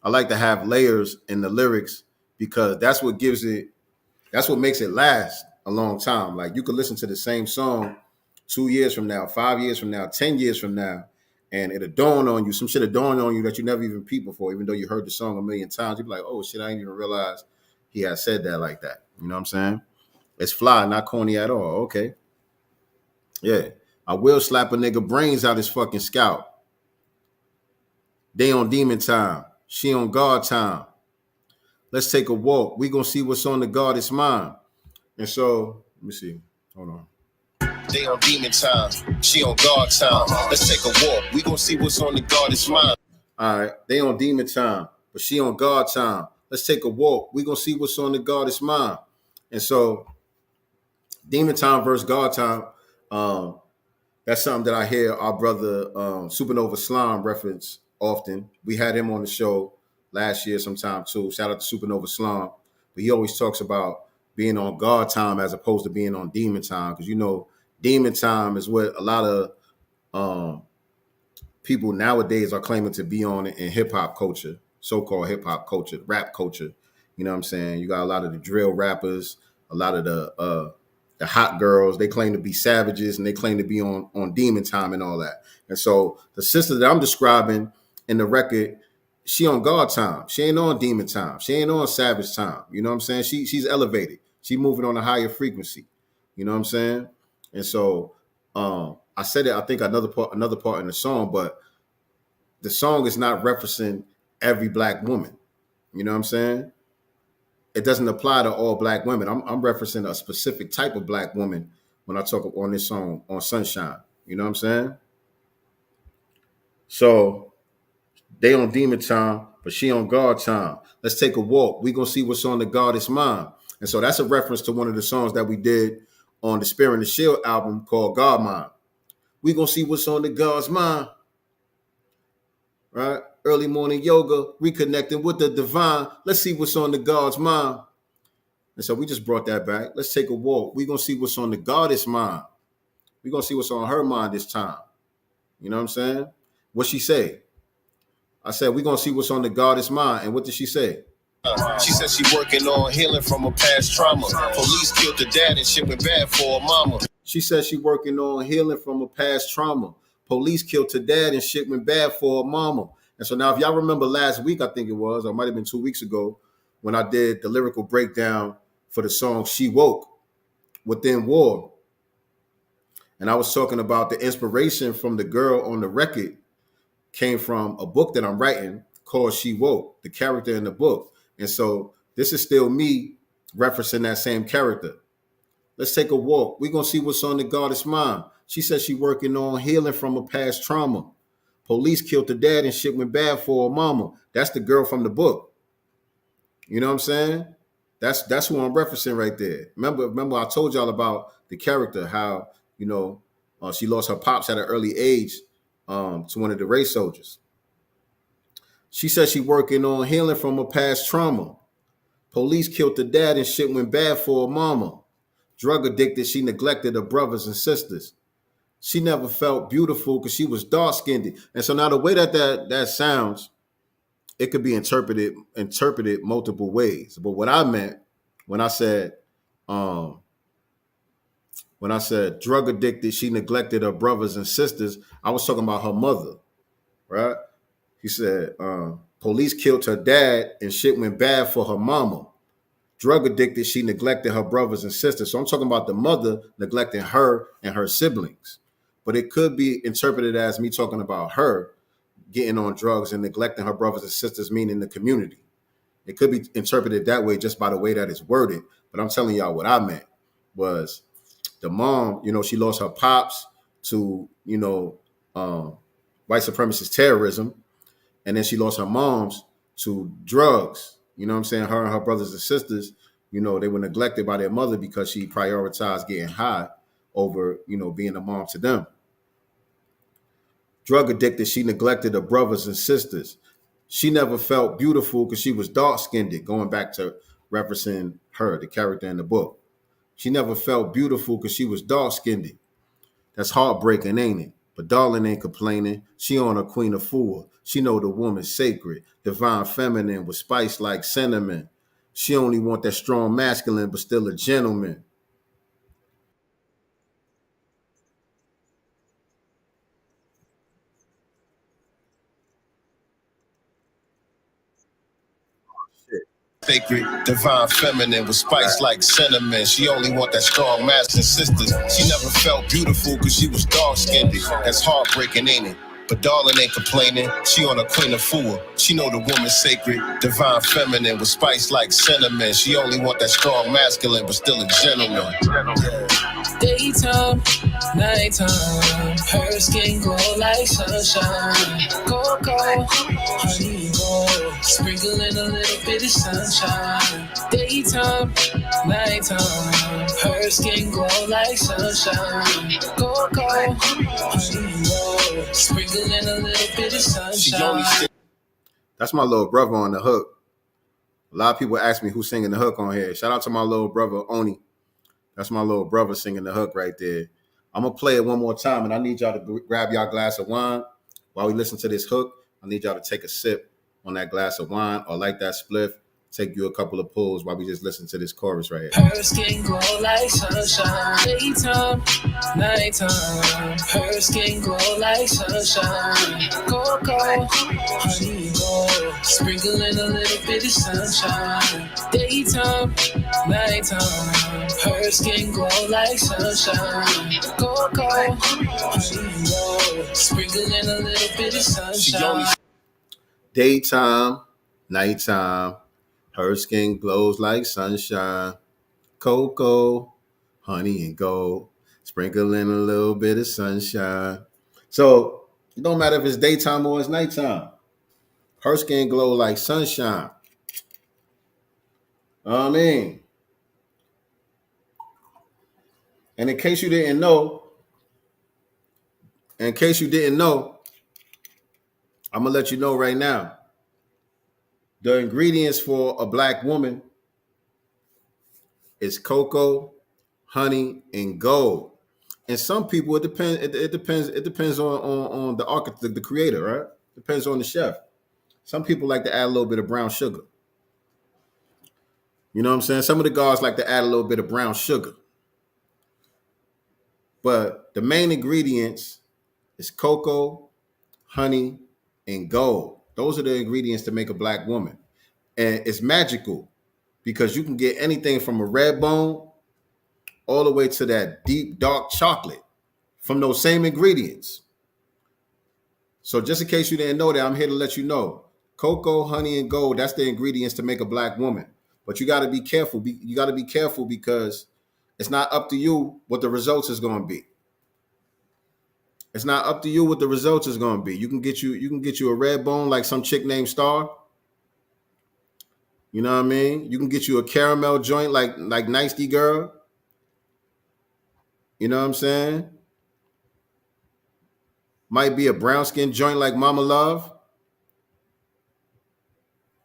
I like to have layers in the lyrics because that's what makes it last a long time. Like you could listen to the same song 2 years from now, 5 years from now, 10 years from now, and it'll dawn on you. Some shit will dawn on you that you never even peeped before, even though you heard the song a million times. You'll be like, oh shit, I didn't even realize he had said that like that. You know what I'm saying? It's fly, not corny at all. Okay. Yeah. I will slap a nigga brains out his fucking scalp. They on demon time. She on guard time. Let's take a walk. We gonna see what's on the goddess mind. And so, let me see. Hold on. They on demon time, she on guard time. Let's take a walk. We gon' see what's on the goddess mind. All right, they on demon time, but she on guard time. Let's take a walk. We gonna see what's on the goddess mind. And so, demon time versus guard time. That's something that I hear our brother Supernova Slime reference often. We had him on the show last year sometime too. Shout out to Supernova Slime. But he always talks about being on guard time as opposed to being on demon time. Because, you know, demon time is what a lot of people nowadays are claiming to be on in hip-hop culture, so-called hip-hop culture, rap culture. You know what I'm saying? You got a lot of the drill rappers, a lot of the hot girls. They claim to be savages and they claim to be on demon time and all that. And so the sister that I'm describing in the record, she on guard time. She ain't on demon time. She ain't on savage time. You know what I'm saying? She's elevated. She moving on a higher frequency. You know what I'm saying? And so I said it, I think another part in the song, but the song is not referencing every black woman. You know what I'm saying? It doesn't apply to all black women. I'm referencing a specific type of black woman when I talk on this song on Sunshine. You know what I'm saying? So they on demon time, but she on guard time. Let's take a walk. We gonna see what's on the goddess mind. And so that's a reference to one of the songs that we did on the Spear and the Shield album called God Mind. We gonna see what's on the God's mind. Right? Early morning yoga, reconnecting with the divine. Let's see what's on the God's mind. And so we just brought that back. Let's take a walk. We're going to see what's on the goddess mind. We're going to see what's on her mind this time. You know what I'm saying? What she say? I said, we're going to see what's on the goddess mind. And what did she say? She said she working on healing from a past trauma. Police killed her dad and shit went bad for her mama. She said she working on healing from a past trauma. Police killed her dad and shit went bad for her mama. And so now if y'all remember last week, I think it was, or it might have been 2 weeks ago, when I did the lyrical breakdown for the song She Woke Within War. And I was talking about the inspiration from the girl on the record came from a book that I'm writing called She Woke, the character in the book. And so this is still me referencing that same character. Let's take a walk. We're going to see what's on the goddess mind. She said she working on healing from a past trauma. Police killed her dad and shit went bad for her mama. That's the girl from the book. You know what I'm saying? That's who I'm referencing right there. Remember I told y'all about the character, how, you know, she lost her pops at an early age to one of the race soldiers. She said she working on healing from a past trauma. Police killed her dad and shit went bad for her mama. Drug addicted, she neglected her brothers and sisters. She never felt beautiful because she was dark-skinned. And so now the way that sounds, it could be interpreted multiple ways. But what I meant when I said drug addicted, she neglected her brothers and sisters, I was talking about her mother, right? He said, police killed her dad and shit went bad for her mama. Drug addicted, she neglected her brothers and sisters. So I'm talking about the mother neglecting her and her siblings. But it could be interpreted as me talking about her getting on drugs and neglecting her brothers and sisters, meaning the community. It could be interpreted that way just by the way that it's worded. But I'm telling y'all what I meant was the mom, you know, she lost her pops to, you know, white supremacist terrorism. And then she lost her moms to drugs. You know what I'm saying? Her and her brothers and sisters, you know, they were neglected by their mother because she prioritized getting high over, you know, being a mom to them. Drug addicted, she neglected her brothers and sisters. She never felt beautiful because she was dark-skinned, going back to referencing her, the character in the book. She never felt beautiful because she was dark-skinned. That's heartbreaking, ain't it? But darling ain't complaining. She on a queen of fool. She know the woman's sacred, divine feminine with spice like cinnamon. She only want that strong masculine, but still a gentleman. Sacred, divine feminine with spice like cinnamon. She only want that strong masculine sisters. She never felt beautiful because she was dark-skinned. That's heartbreaking, ain't it? But darling ain't complaining. She on a queen of fool. She know the woman's sacred, divine feminine with spice like cinnamon. She only want that strong masculine, but still a gentleman. Daytime, nighttime, her skin glow like sunshine. Cocoa, honey gold, sprinkling a little bit of sunshine. Daytime, nighttime, her skin glow like sunshine. Cocoa, honey gold, sprinkling a little bit of sunshine. That's my little brother on the hook. A lot of people ask me who's singing the hook on here. Shout out to my little brother, Oni. That's my little brother singing the hook right there. I'm going to play it one more time, and I need y'all to grab y'all glass of wine. While we listen to this hook, I need y'all to take a sip on that glass of wine or light that spliff. Take you a couple of pulls while we just listen to this chorus right here. Her skin glow like sunshine. Daytime, nighttime. Her skin glow like sunshine. Cocoa, honey gold, sprinkling a little bit of sunshine. Daytime, nighttime. Her skin glow like sunshine. Cocoa, honey gold, sprinkling a little bit of sunshine. Daytime, nighttime. Her skin glows like sunshine. Cocoa, honey and gold, sprinkling a little bit of sunshine. So it don't matter if it's daytime or it's nighttime. Her skin glow like sunshine. I mean, and in case you didn't know, I'm gonna let you know right now. The ingredients for a black woman is cocoa, honey, and gold. And some people, it depends. It depends on the architect, the creator, right? Depends on the chef. Some people like to add a little bit of brown sugar. You know what I'm saying? Some of the guys like to add a little bit of brown sugar. But the main ingredients is cocoa, honey, and gold. Those are the ingredients to make a black woman. And it's magical because you can get anything from a red bone all the way to that deep, dark chocolate from those same ingredients. So just in case you didn't know that, I'm here to let you know. Cocoa, honey, and gold, that's the ingredients to make a black woman. But you got to be careful. You got to be careful because it's not up to you what the results is going to be. It's not up to you what the results is going to be. You can get you a red bone like some chick named Star. You know what I mean? You can get you a caramel joint like Nicety Girl. You know what I'm saying? Might be a brown skin joint like Mama Love.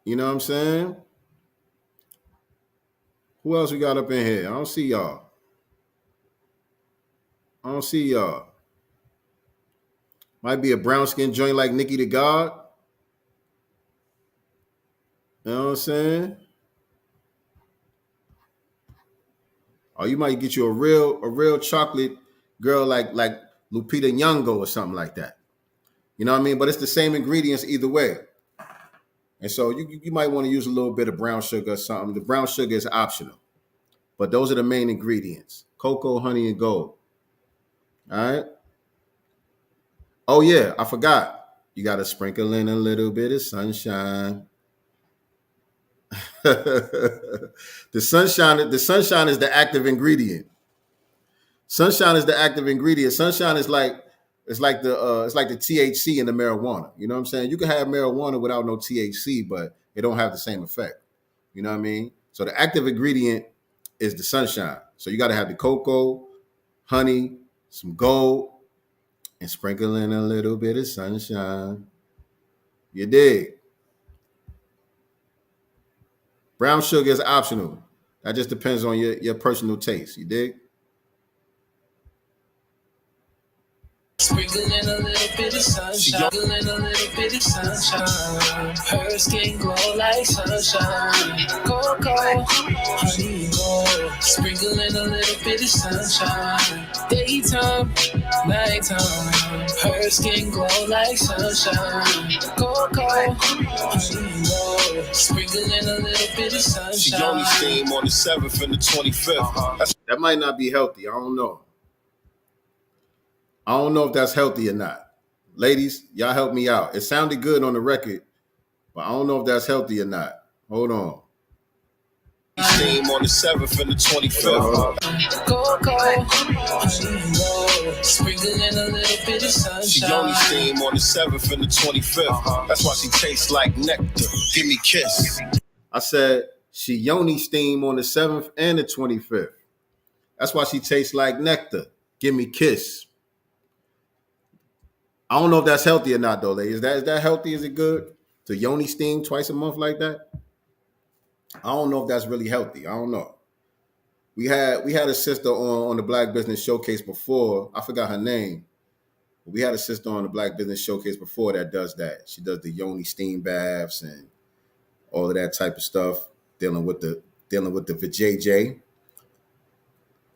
You know what I'm saying? Who else we got up in here? I don't see y'all. Might be a brown skin joint like Nicki the God. You know what I'm saying? Or you might get you a real chocolate girl like Lupita Nyong'o or something like that. You know what I mean? But it's the same ingredients either way. And so you might want to use a little bit of brown sugar or something. The brown sugar is optional. But those are the main ingredients. Cocoa, honey, and gold. All right? Oh, yeah, I forgot. You got to sprinkle in a little bit of sunshine. The sunshine is the active ingredient. Sunshine is the active ingredient. Sunshine is like the THC in the marijuana. You know what I'm saying? You can have marijuana without no THC, but it don't have the same effect. You know what I mean? So the active ingredient is the sunshine. So you got to have the cocoa, honey, some gold, and sprinkle in a little bit of sunshine. You dig? Brown sugar is optional. That just depends on your personal taste. You dig? Sprinkling a little bit of sunshine. Sprinkling a little bit of sunshine. Her skin glow like sunshine. Cocoa, honey gold. Sprinkling a little bit of sunshine. Daytime, nighttime. Her skin glow like sunshine. Cocoa, honey gold. Sprinkling a little bit of sunshine. She only steam on the 7th and the 25th. That might not be healthy. I don't know. I don't know if that's healthy or not. Ladies, y'all help me out. It sounded good on the record, but I don't know if that's healthy or not. Hold on. Steam on the 7th and the 25th. Go, sprinkling a little bit of sunshine. She only steam on the 7th and the 25th. That's why she tastes like nectar. Give me kiss. I said she yoni steam on the 7th and the 25th. That's why she tastes like nectar. Give me kiss. I don't know if that's healthy or not, though, ladies. Is that healthy? Is it good to yoni steam twice a month like that? I don't know if that's really healthy. I don't know. We had a sister on the Black Business Showcase before. I forgot her name. We had a sister on the Black Business Showcase before that does that. She does the yoni steam baths and all of that type of stuff, dealing with the vajayjay,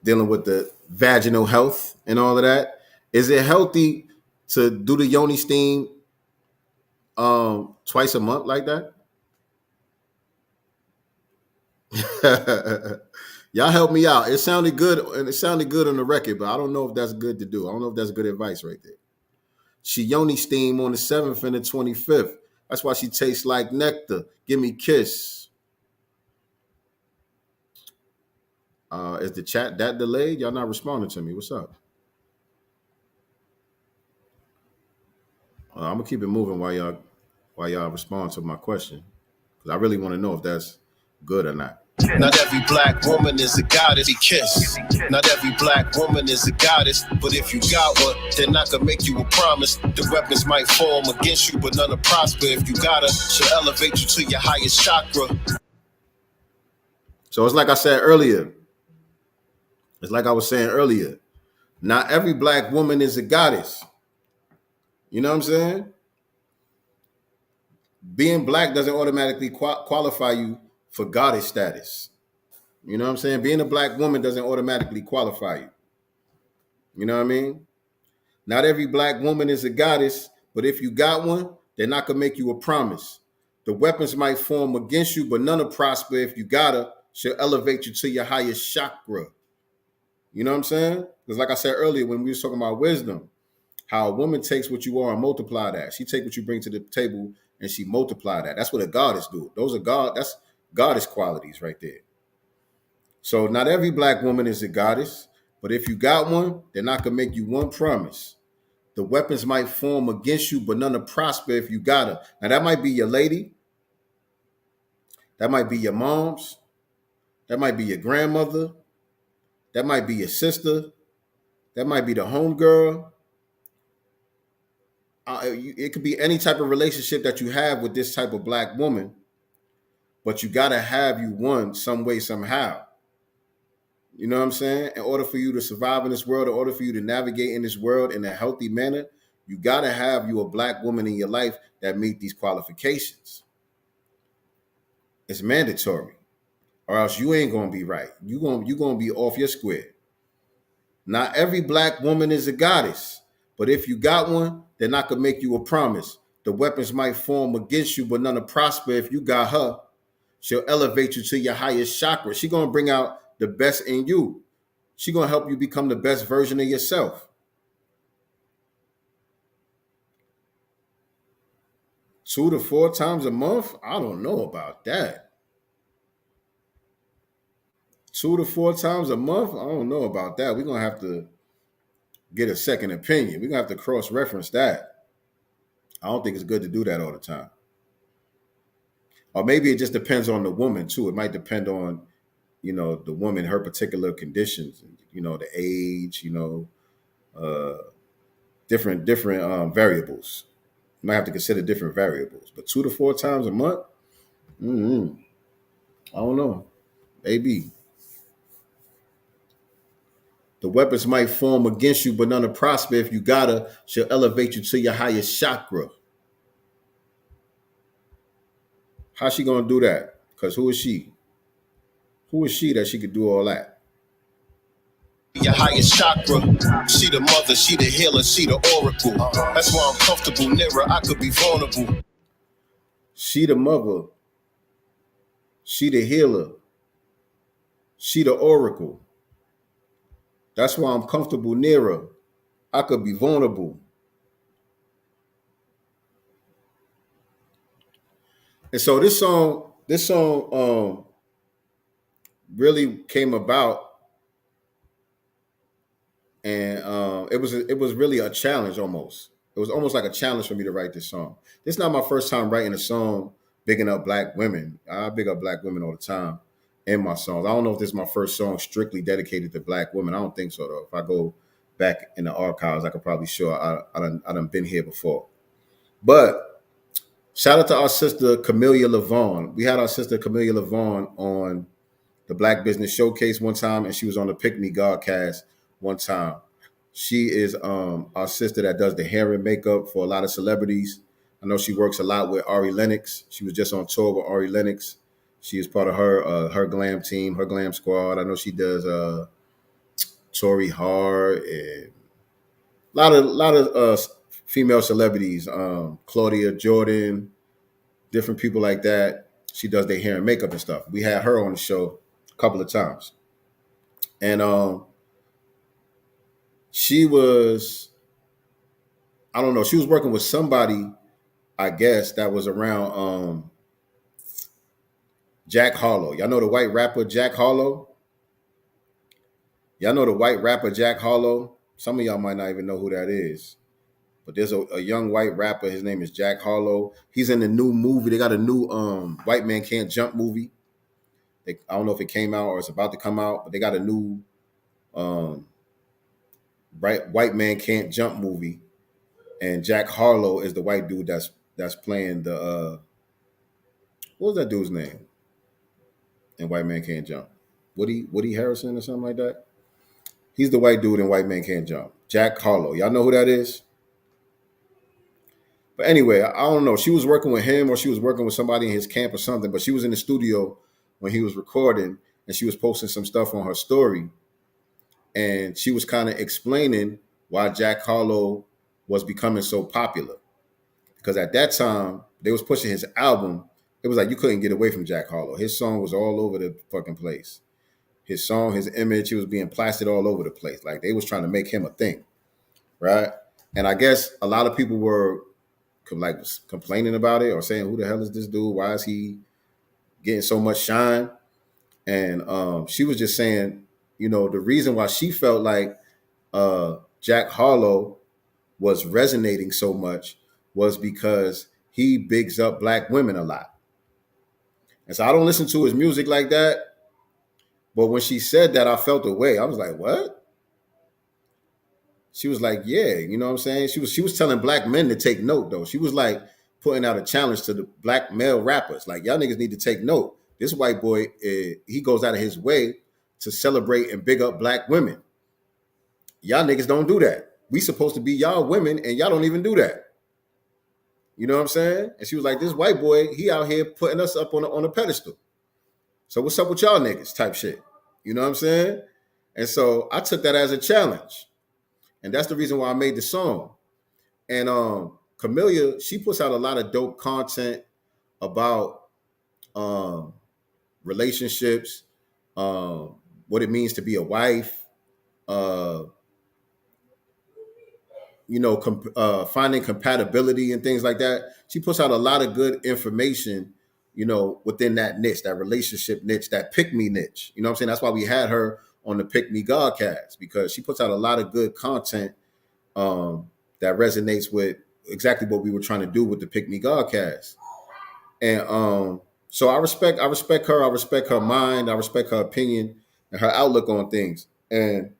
dealing with the vaginal health and all of that. Is it healthy to do the yoni steam twice a month like that? Y'all help me out. It sounded good, and it sounded good on the record, but I don't know if that's good to do. I don't know if that's good advice right there. She yoni steam on the 7th and the 25th. That's why she tastes like nectar. Give me kiss. Is the chat that delayed? Y'all not responding to me. What's up? I'm gonna keep it moving while y'all respond to my question, because I really want to know if that's good or not. Not every black woman is a goddess. Be kissed. Not every black woman is a goddess, but if you got one, then I can make you a promise. The weapons might form against you, but none will prosper. If you got her, she'll elevate you to your highest chakra. So it's like I said earlier. It's like I was saying earlier. Not every black woman is a goddess. You know what I'm saying? Being black doesn't automatically qualify you for goddess status. You know what I'm saying? Being a black woman doesn't automatically qualify you. You know what I mean? Not every black woman is a goddess, but if you got one, then I can make you a promise. The weapons might form against you, but none will prosper. If you got her, she'll elevate you to your highest chakra. You know what I'm saying? Because like I said earlier, when we were talking about wisdom, how a woman takes what you are and multiply that. She take what you bring to the table and she multiply that. That's what a goddess do. That's goddess qualities right there. So not every black woman is a goddess, but if you got one, then I can make you one promise. The weapons might form against you, but none will prosper if you got her. Now that might be your lady. That might be your mom's. That might be your grandmother. That might be your sister. That might be the homegirl. It could be any type of relationship that you have with this type of black woman, but you got to have you one some way, somehow. You know what I'm saying? In order for you to survive in this world, in order for you to navigate in this world in a healthy manner, you got to have you a black woman in your life that meet these qualifications. It's mandatory, or else you ain't going to be right. You're going to be off your square. Not every black woman is a goddess, but if you got one, then I could make you a promise. The weapons might form against you, but none will prosper. If you got her, she'll elevate you to your highest chakra. She's going to bring out the best in you. She's going to help you become the best version of yourself. 2 to 4 times a month? I don't know about that. 2 to 4 times a month? I don't know about that. We're going to have to get a second opinion. We're going to have to cross-reference that. I don't think it's good to do that all the time. Or maybe it just depends on the woman, too. It might depend on, the woman, her particular conditions, the age, different variables. You might have to consider different variables. But 2 to 4 times a month? I don't know. Maybe. The weapons might form against you, but none will prosper. If you got her, she'll elevate you to your highest chakra. How's she going to do that? Because who is she? Who is she that she could do all that? Your highest chakra. She the mother, she the healer, she the oracle. That's why I'm comfortable near her. I could be vulnerable. She the mother. She the healer. She the oracle. That's why I'm comfortable near her. I could be vulnerable. And so this song, really came about, and it was really a challenge almost. It was almost like a challenge for me to write this song. This is not my first time writing a song bigging up black women. I big up black women all the time in my songs. I don't know if this is my first song strictly dedicated to black women. I don't think so though. If I go back in the archives, I could probably show I done been here before. But shout out to our sister Camellia Lavon. We had our sister Camellia Lavon on the Black Business Showcase one time, and she was on the Pick Me Godcast one time. She is our sister that does the hair and makeup for a lot of celebrities. I know she works a lot with Ari Lennox. She was just on tour with Ari Lennox. She is part of her glam team, her glam squad. I know she does Tori Hart and a lot of female celebrities, Claudia Jordan, different people like that. She does their hair and makeup and stuff. We had her on the show a couple of times, and she was, I don't know, she was working with somebody, I guess, that was around Jack Harlow. Y'all know the white rapper Jack Harlow? Y'all know the white rapper Jack Harlow? Some of y'all might not even know who that is. But there's a young white rapper. His name is Jack Harlow. He's in the new movie. They got a new White Man Can't Jump movie. I don't know if it came out or it's about to come out, but they got a new White Man Can't Jump movie. And Jack Harlow is the white dude that's playing the what was that dude's name? In White Man Can't Jump. Woody Harrison or something like that. He's the white dude in White Man Can't Jump. Jack Harlow. Y'all know who that is? But anyway, I don't know. She was working with him or she was working with somebody in his camp or something, but she was in the studio when he was recording and she was posting some stuff on her story. And she was kind of explaining why Jack Harlow was becoming so popular. Because at that time, they was pushing his album. It was like you couldn't get away from Jack Harlow. His song was all over the fucking place. His song, his image, he was being plastered all over the place. Like they was trying to make him a thing, right? And I guess a lot of people were like complaining about it or saying, who the hell is this dude? Why is he getting so much shine? And she was just saying, you know, the reason why she felt like Jack Harlow was resonating so much was because he bigs up black women a lot. And so I don't listen to his music like that. But when she said that, I felt a way. I was like, what? She was like, yeah, you know what I'm saying? She was telling black men to take note, though. She was like putting out a challenge to the black male rappers. Like, y'all niggas need to take note. This white boy, he goes out of his way to celebrate and big up black women. Y'all niggas don't do that. We supposed to be y'all women, and y'all don't even do that. You know what I'm saying? And she was like, this white boy, he out here putting us up on a pedestal. So what's up with y'all niggas type shit? You know what I'm saying? And so I took that as a challenge. And that's the reason why I made the song. And Camellia, she puts out a lot of dope content about relationships, what it means to be a wife, finding compatibility and things like that. She puts out a lot of good information, you know, within that niche, that relationship niche, that pick me niche. You know what I'm saying? That's why we had her on the Pick Me Godcast, because she puts out a lot of good content that resonates with exactly what we were trying to do with the Pick Me Godcast. And so I respect her. I respect her mind. I respect her opinion and her outlook on things. And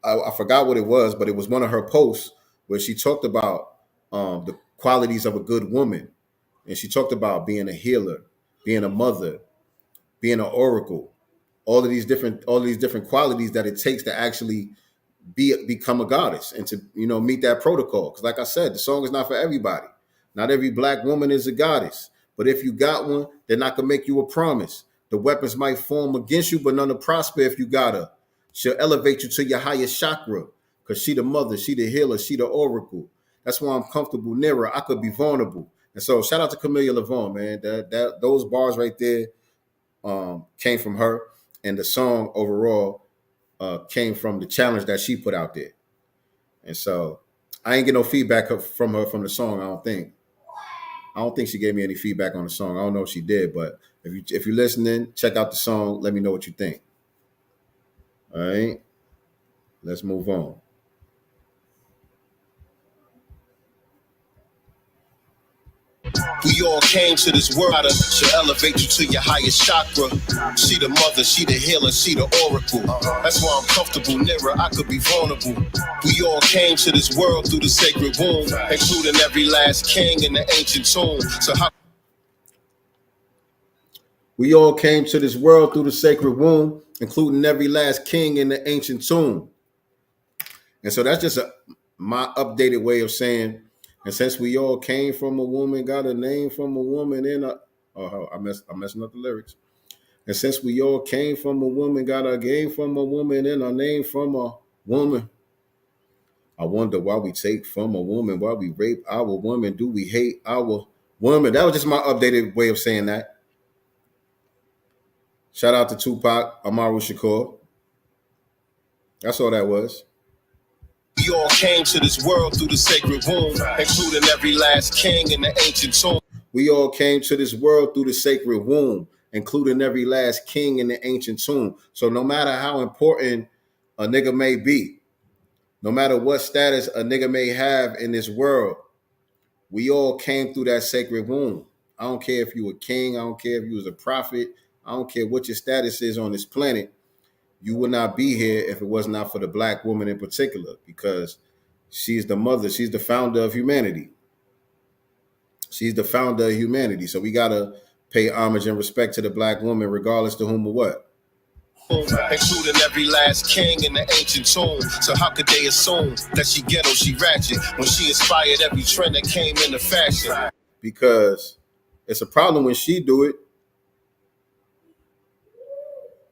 I forgot what it was, but it was one of her posts where she talked about the qualities of a good woman. And she talked about being a healer, being a mother, being an oracle, all of these different qualities that it takes to actually become a goddess and to, you know, meet that protocol. Because like I said, the song is not for everybody. Not every black woman is a goddess. But if you got one, they're not going to make you a promise. The weapons might form against you, but none to prosper if you got her. She'll elevate you to your highest chakra, because she the mother, she the healer, she the oracle. That's why I'm comfortable near her. I could be vulnerable. And so shout out to Camellia Lavon, man. Those bars right there came from her. And the song overall came from the challenge that she put out there. And so I ain't get no feedback from her from the song, I don't think. I don't think she gave me any feedback on the song. I don't know if she did, but If you're listening, check out the song. Let me know what you think. All right, let's move on. We all came to this world to elevate you to your highest chakra. She the mother, she the healer, she the oracle. That's why I'm comfortable near her, I could be vulnerable. We all came to this world through the sacred womb, including every last king in the ancient tomb. So how We all came to this world through the sacred womb, including every last king in the ancient tomb. And so that's just my updated way of saying, and since we all came from a woman, got a name from a woman in a, I'm messing up the lyrics. And since we all came from a woman, got our game from a woman, and our name from a woman, I wonder why we take from a woman, why we rape our woman, do we hate our woman? That was just my updated way of saying that. Shout out to Tupac Amaru Shakur. That's all that was. we all came to this world through the sacred womb, including every last king in the ancient tomb. We all came to this world through the sacred womb, including every last king in the ancient tomb. So no matter how important a nigga may be, no matter what status a nigga may have in this world, we all came through that sacred womb. I don't care if you were king. I don't care if you was a prophet. I don't care what your status is on this planet. You would not be here if it was not for the black woman in particular, because she's the mother. She's the founder of humanity. She's the founder of humanity. So we got to pay homage and respect to the black woman, regardless to whom or what. Including every last king in the ancient tomb. So how could they assume that she ghetto, she ratchet, when she inspired every trend that came into fashion? Because it's a problem when she do it.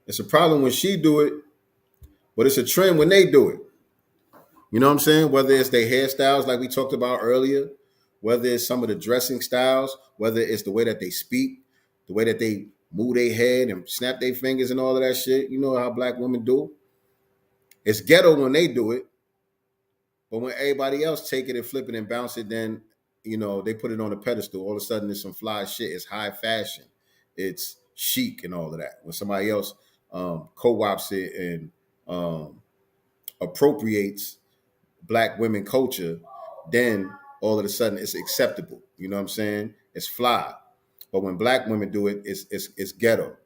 It's a problem when she do it, but it's a trend when they do it. You know what I'm saying? Whether it's their hairstyles, like we talked about earlier, whether it's some of the dressing styles, whether it's the way that they speak, the way that they move their head and snap their fingers and all of that shit. You know how black women do. It's ghetto when they do it, but when everybody else take it and flip it and bounce it, then, you know, they put it on a pedestal. All of a sudden, it's some fly shit. It's high fashion. It's chic and all of that. When somebody else co-ops it and appropriates black women culture, then all of a sudden it's acceptable. You know what I'm saying? It's fly. But when black women do it, it's ghetto.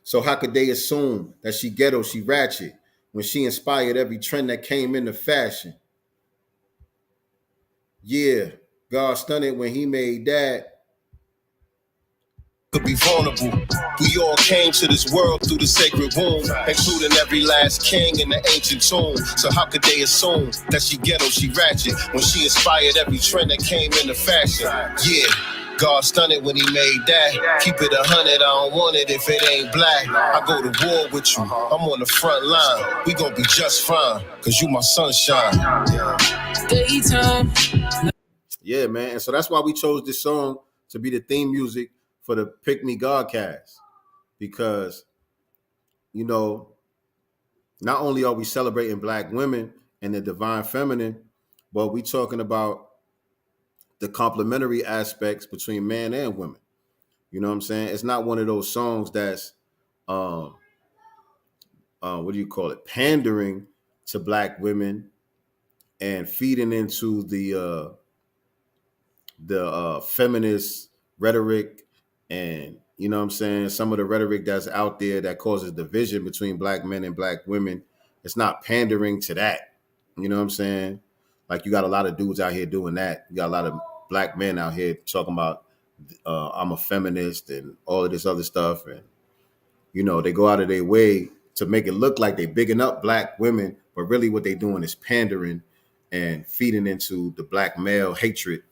So how could they assume that she ghetto, she ratchet, when she inspired every trend that came into fashion? Yeah, God stunned when he made that. Could be vulnerable. We all came to this world through the sacred womb, including every last king in the ancient tomb. So how could they assume that she ghetto, she ratchet, when she inspired every trend that came into fashion? Yeah, God stunned when he made that. Keep it 100, I don't want it if it ain't black. I go to war with you, I'm on the front line. We gon' be just fine, cause you my sunshine. Daytime. Yeah, man. And so that's why we chose this song to be the theme music for the Pick Me Godcast. Because, you know, not only are we celebrating black women and the divine feminine, but we talking about the complementary aspects between man and women. You know what I'm saying? It's not one of those songs that's, what do you call it? Pandering to black women and feeding into the feminist rhetoric, and you know what I'm saying, some of the rhetoric that's out there that causes division between black men and black women. It's not pandering to that. You know what I'm saying? Like, you got a lot of dudes out here doing that. You got a lot of black men out here talking about I'm a feminist and all of this other stuff. And, you know, they go out of their way to make it look like they bigging up black women, but really what they doing is pandering and feeding into the black male hatred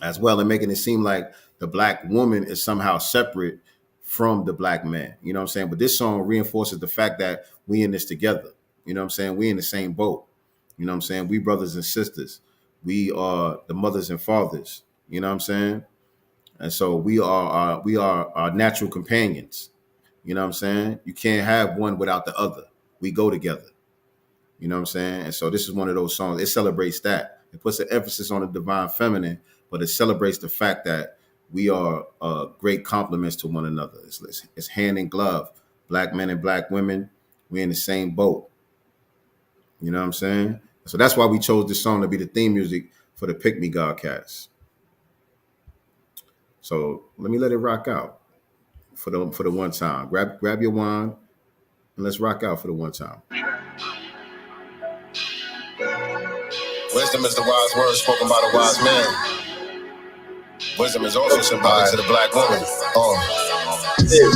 as well, and making it seem like the black woman is somehow separate from the black man. You know what I'm saying? But this song reinforces the fact that we in this together. You know what I'm saying? We in the same boat. You know what I'm saying? We brothers and sisters. We are the mothers and fathers. You know what I'm saying? And so we are our natural companions. You know what I'm saying? You can't have one without the other. We go together. You know what I'm saying? And so this is one of those songs. It celebrates that. It puts an emphasis on the divine feminine, but it celebrates the fact that we are great complements to one another. It's hand in glove. Black men and black women, we're in the same boat. You know what I'm saying? So that's why we chose this song to be the theme music for the Pick Me Godcast. So let it rock out for the one time. Grab your wine and let's rock out for the one time. Wisdom is the wise word spoken by the wise man. Wisdom is also symbolic to the black woman.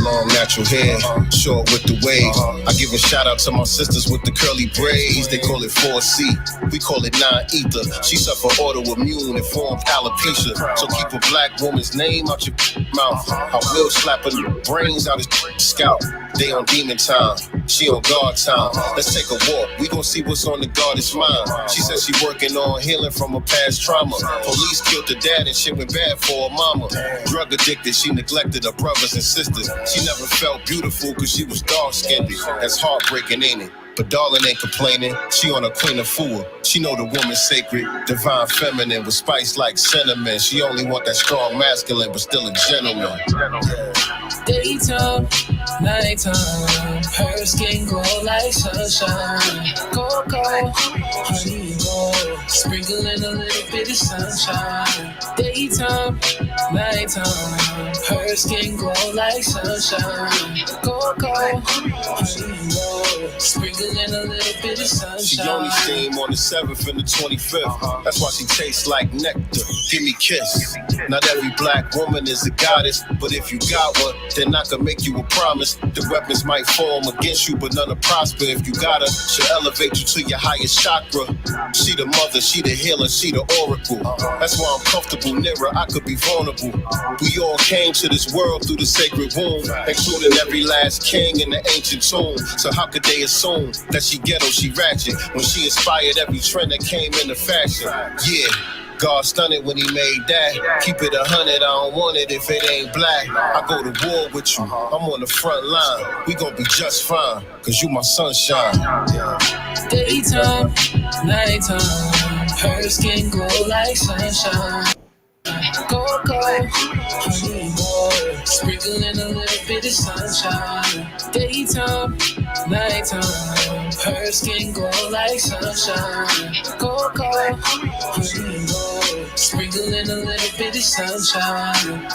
Long natural hair, short with the wave. I give a shout out to my sisters with the curly braids. They call it 4C, we call it 9-ether. She suffer autoimmune and formed alopecia. So keep a black woman's name out your mouth. I will slap her brains out his scalp. They on demon time, she on guard time. Let's take a walk, we gon' see what's on the goddess mind. She said she working on healing from her past trauma. Police killed her dad and shit went bad for her mama. Drug addicted, she neglected her brothers and sisters. She never felt beautiful cause she was dark-skinned. That's heartbreaking, ain't it? But darling ain't complaining, she on a queen of fool. She know the woman's sacred, divine feminine with spice like cinnamon. She only want that strong masculine, but still a gentleman. Daytime, nighttime, her skin glow like sunshine. Cocoa, honey roll, sprinkling a little bit of sunshine. Daytime, nighttime, her skin glow like sunshine. Cocoa, honey roll, sprinkling a little bit of sunshine. She only steam on the 7th and the 25th. That's why she tastes like nectar. Give me kiss. Not every black woman is a goddess, but if you got one, then I can make you a promise. The weapons might form against you, but none will prosper. If you got her, she'll elevate you to your highest chakra. She the mother, she the healer, she the oracle. That's why I'm comfortable near her, I could be vulnerable. We all came to this world through the sacred womb, including every last king in the ancient tomb. So how could they assume that she ghetto, she ratchet, when she inspired every trend that came into fashion? Yeah. God stunned it when he made that. Keep it 100, I don't want it if it ain't black. I go to war with you, I'm on the front line. We gon' be just fine, cause you my sunshine. Daytime, nighttime, her skin glow like sunshine. Cocoa, honey roll, sprinkling a little bit of sunshine. Daytime, nighttime, her skin glow like sunshine. Cocoa, honey roll, sprinkling a little bit of sunshine.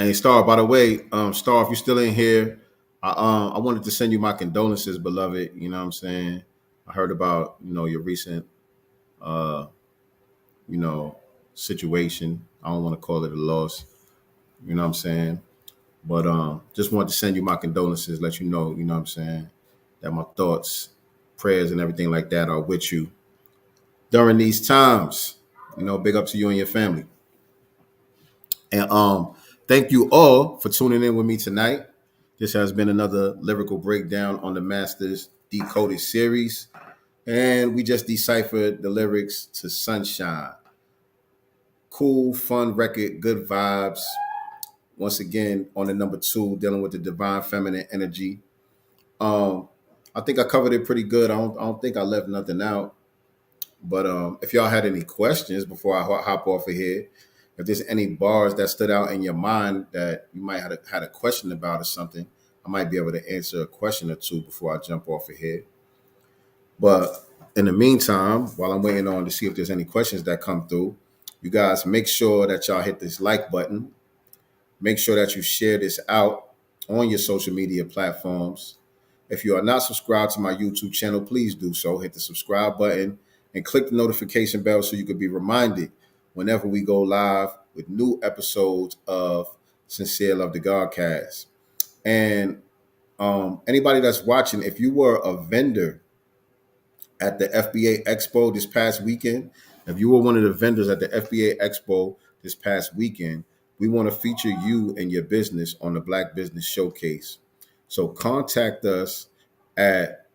And Star, by the way, Star, if you're still in here, I wanted to send you my condolences, beloved. You know what I'm saying? I heard about, your recent, situation. I don't want to call it a loss. You know what I'm saying? But just wanted to send you my condolences, let you know what I'm saying, that my thoughts, prayers, and everything like that are with you during these times. Big up to you and your family. And thank you all for tuning in with me tonight. This has been another lyrical breakdown on the Masters Decoded series. And we just deciphered the lyrics to Sunshine. Cool, fun record, good vibes. Once again, on the number 2, dealing with the divine feminine energy. I think I covered it pretty good. I don't think I left nothing out. But if y'all had any questions before I hop off of here, if there's any bars that stood out in your mind that you might have had a question about or something, I might be able to answer a question or two before I jump off of here. But in the meantime, while I'm waiting on to see if there's any questions that come through, you guys make sure that y'all hit this like button. Make sure that you share this out on your social media platforms. If you are not subscribed to my YouTube channel, please do so. Hit the subscribe button and click the notification bell so you can be reminded whenever we go live with new episodes of Sincere Love the Godcast. And anybody that's watching, if you were a vendor at the FBA Expo this past weekend, if you were one of the vendors at the FBA Expo this past weekend, we want to feature you and your business on the Black Business Showcase. So contact us at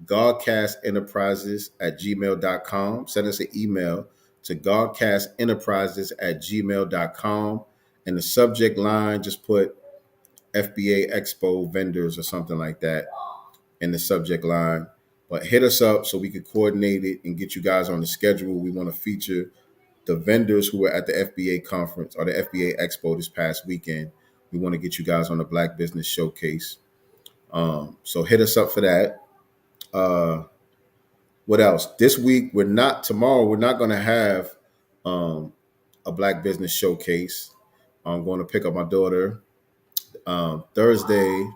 godcastenterprises@gmail.com. Send us an email to godcastenterprises@gmail.com. In the subject line, just put FBA Expo vendors or something like that in the subject line. But hit us up so we can coordinate it and get you guys on the schedule. We want to feature the vendors who were at the FBA conference or the FBA Expo this past weekend. We want to get you guys on the Black Business Showcase. So hit us up for that. What else? This week, tomorrow, we're not going to have a Black Business Showcase. I'm going to pick up my daughter. Thursday,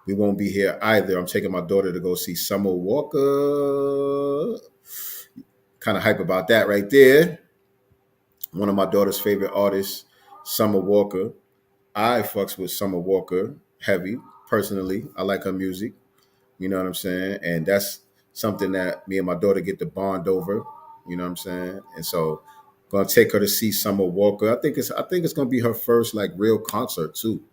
we won't be here either. I'm taking my daughter to go see Summer Walker. Kind of hype about that right there. One of my daughter's favorite artists, Summer Walker. I fucks with Summer Walker heavy, personally. I like her music. You know what I'm saying? And that's something that me and my daughter get to bond over. You know what I'm saying? And so gonna take her to see Summer Walker. I think it's gonna be her first like real concert too.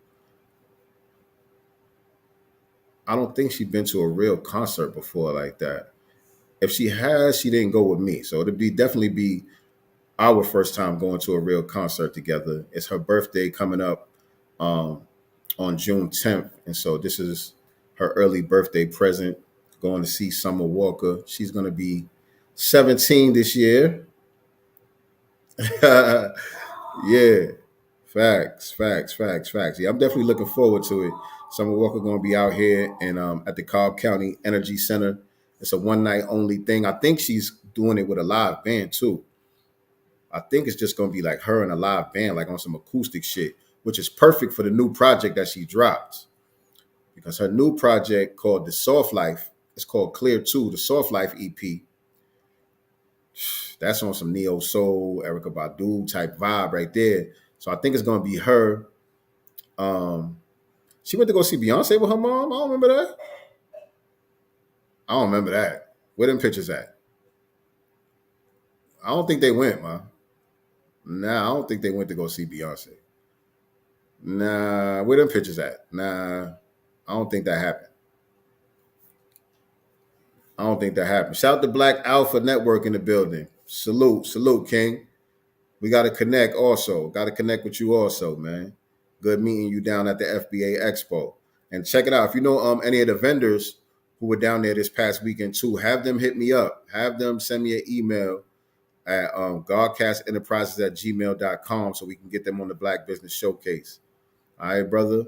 I don't think she's been to a real concert before like that. If she has, she didn't go with me. So it'll definitely be our first time going to a real concert together. It's her birthday coming up on June 10th. And so this is her early birthday present, going to see Summer Walker. She's going to be 17 this year. Yeah. Facts. Yeah, I'm definitely looking forward to it. Summer Walker going to be out here and at the Cobb County Energy Center. It's a one night only thing. I think she's doing it with a live band too. I think it's just going to be like her and a live band, like on some acoustic shit, which is perfect for the new project that she dropped. Because her new project called The Soft Life, it's called Clear 2, the Soft Life EP. That's on some neo soul, Erykah Badu type vibe right there. So I think it's going to be her. She went to go see Beyonce with her mom. I don't remember that. Where them pictures at? I don't think they went, man. Nah, I don't think they went to go see Beyonce. Nah, where them pictures at? Nah, I don't think that happened. Shout out to Black Alpha Network in the building. Salute, King. We got to connect also. Got to connect with you also, man. Good meeting you down at the FBA Expo. And check it out. If you know any of the vendors who were down there this past weekend too, have them hit me up. Have them send me an email at godcastenterprises@gmail.com so we can get them on the Black Business Showcase. All right, brother.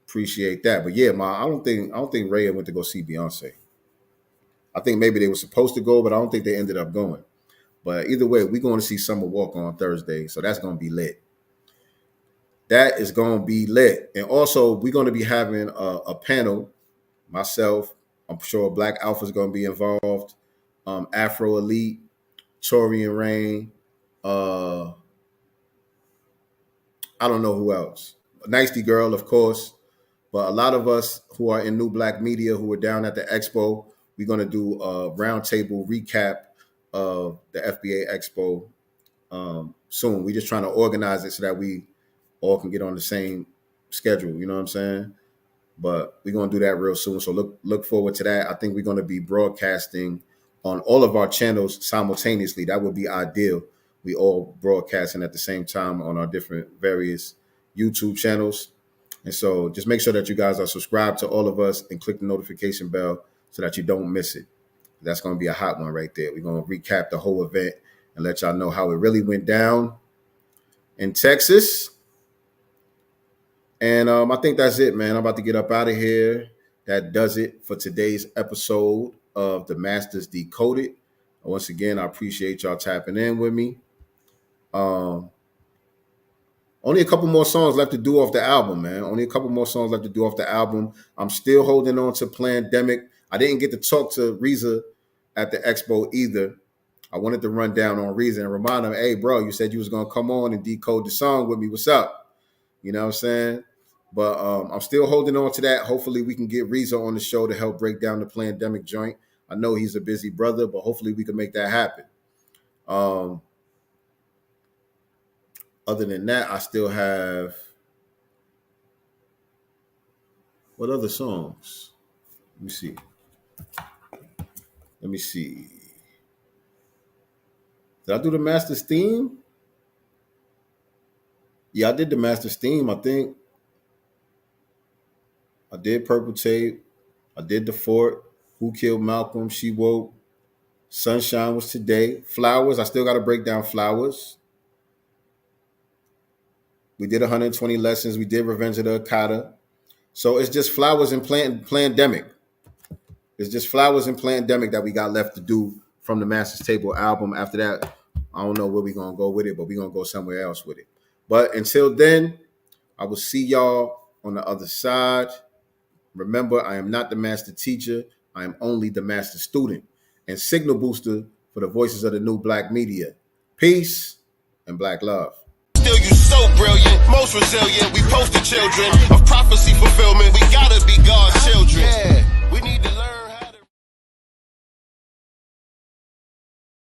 Appreciate that. But yeah, I don't think Raya went to go see Beyonce. I think maybe they were supposed to go, but I don't think they ended up going. But either way, we're going to see Summer Walker on Thursday, so that's going to be lit. That is going to be lit. And also, we're going to be having a panel. Myself, I'm sure Black Alpha is going to be involved. Afro Elite, Torian Rain. I don't know who else. Nicety Girl, of course. But a lot of us who are in New Black Media who are down at the Expo, we're going to do a roundtable recap of the FBA Expo soon. We're just trying to organize it so that we all can get on the same schedule. You know what I'm saying? But we're going to do that real soon. So look forward to that. I think we're going to be broadcasting on all of our channels simultaneously. That would be ideal. We all broadcasting at the same time on our different various YouTube channels. And so just make sure that you guys are subscribed to all of us and click the notification bell so that you don't miss it. That's going to be a hot one right there. We're going to recap the whole event and let y'all know how it really went down in Texas. And I think that's it, man. I'm about to get up out of here. That does it for today's episode of The Masters Decoded. Once again, I appreciate y'all tapping in with me. Only a couple more songs left to do off the album, man. I'm still holding on to Plandemic. I didn't get to talk to Reza at the Expo either. I wanted to run down on Reza and remind him, hey, bro, you said you was going to come on and decode the song with me. What's up? You know what I'm saying? But I'm still holding on to that. Hopefully we can get Reza on the show to help break down the Plandemic joint. I know he's a busy brother, but hopefully we can make that happen. Other than that, I still have, what other songs? Let me see. Did I do the Master's theme? Yeah, I did the Master's theme, I think. I did Purple Tape. I did The Fort. Who Killed Malcolm? She Woke. Sunshine was today. Flowers. I still got to break down Flowers. We did 120 lessons. We did Revenge of the Akata. So it's just Flowers and Plandemic. It's just Flowers and Plandemic that we got left to do from the Master's Table album. After that, I don't know where we're going to go with it, but we're going to go somewhere else with it. But until then, I will see y'all on the other side. Remember, I am not the master teacher. I am only the master student and signal booster for the voices of the new black media. Peace and black love. Still, you so brilliant, most resilient. We poster children of prophecy fulfillment. We gotta be God's children. Yeah, we need to learn.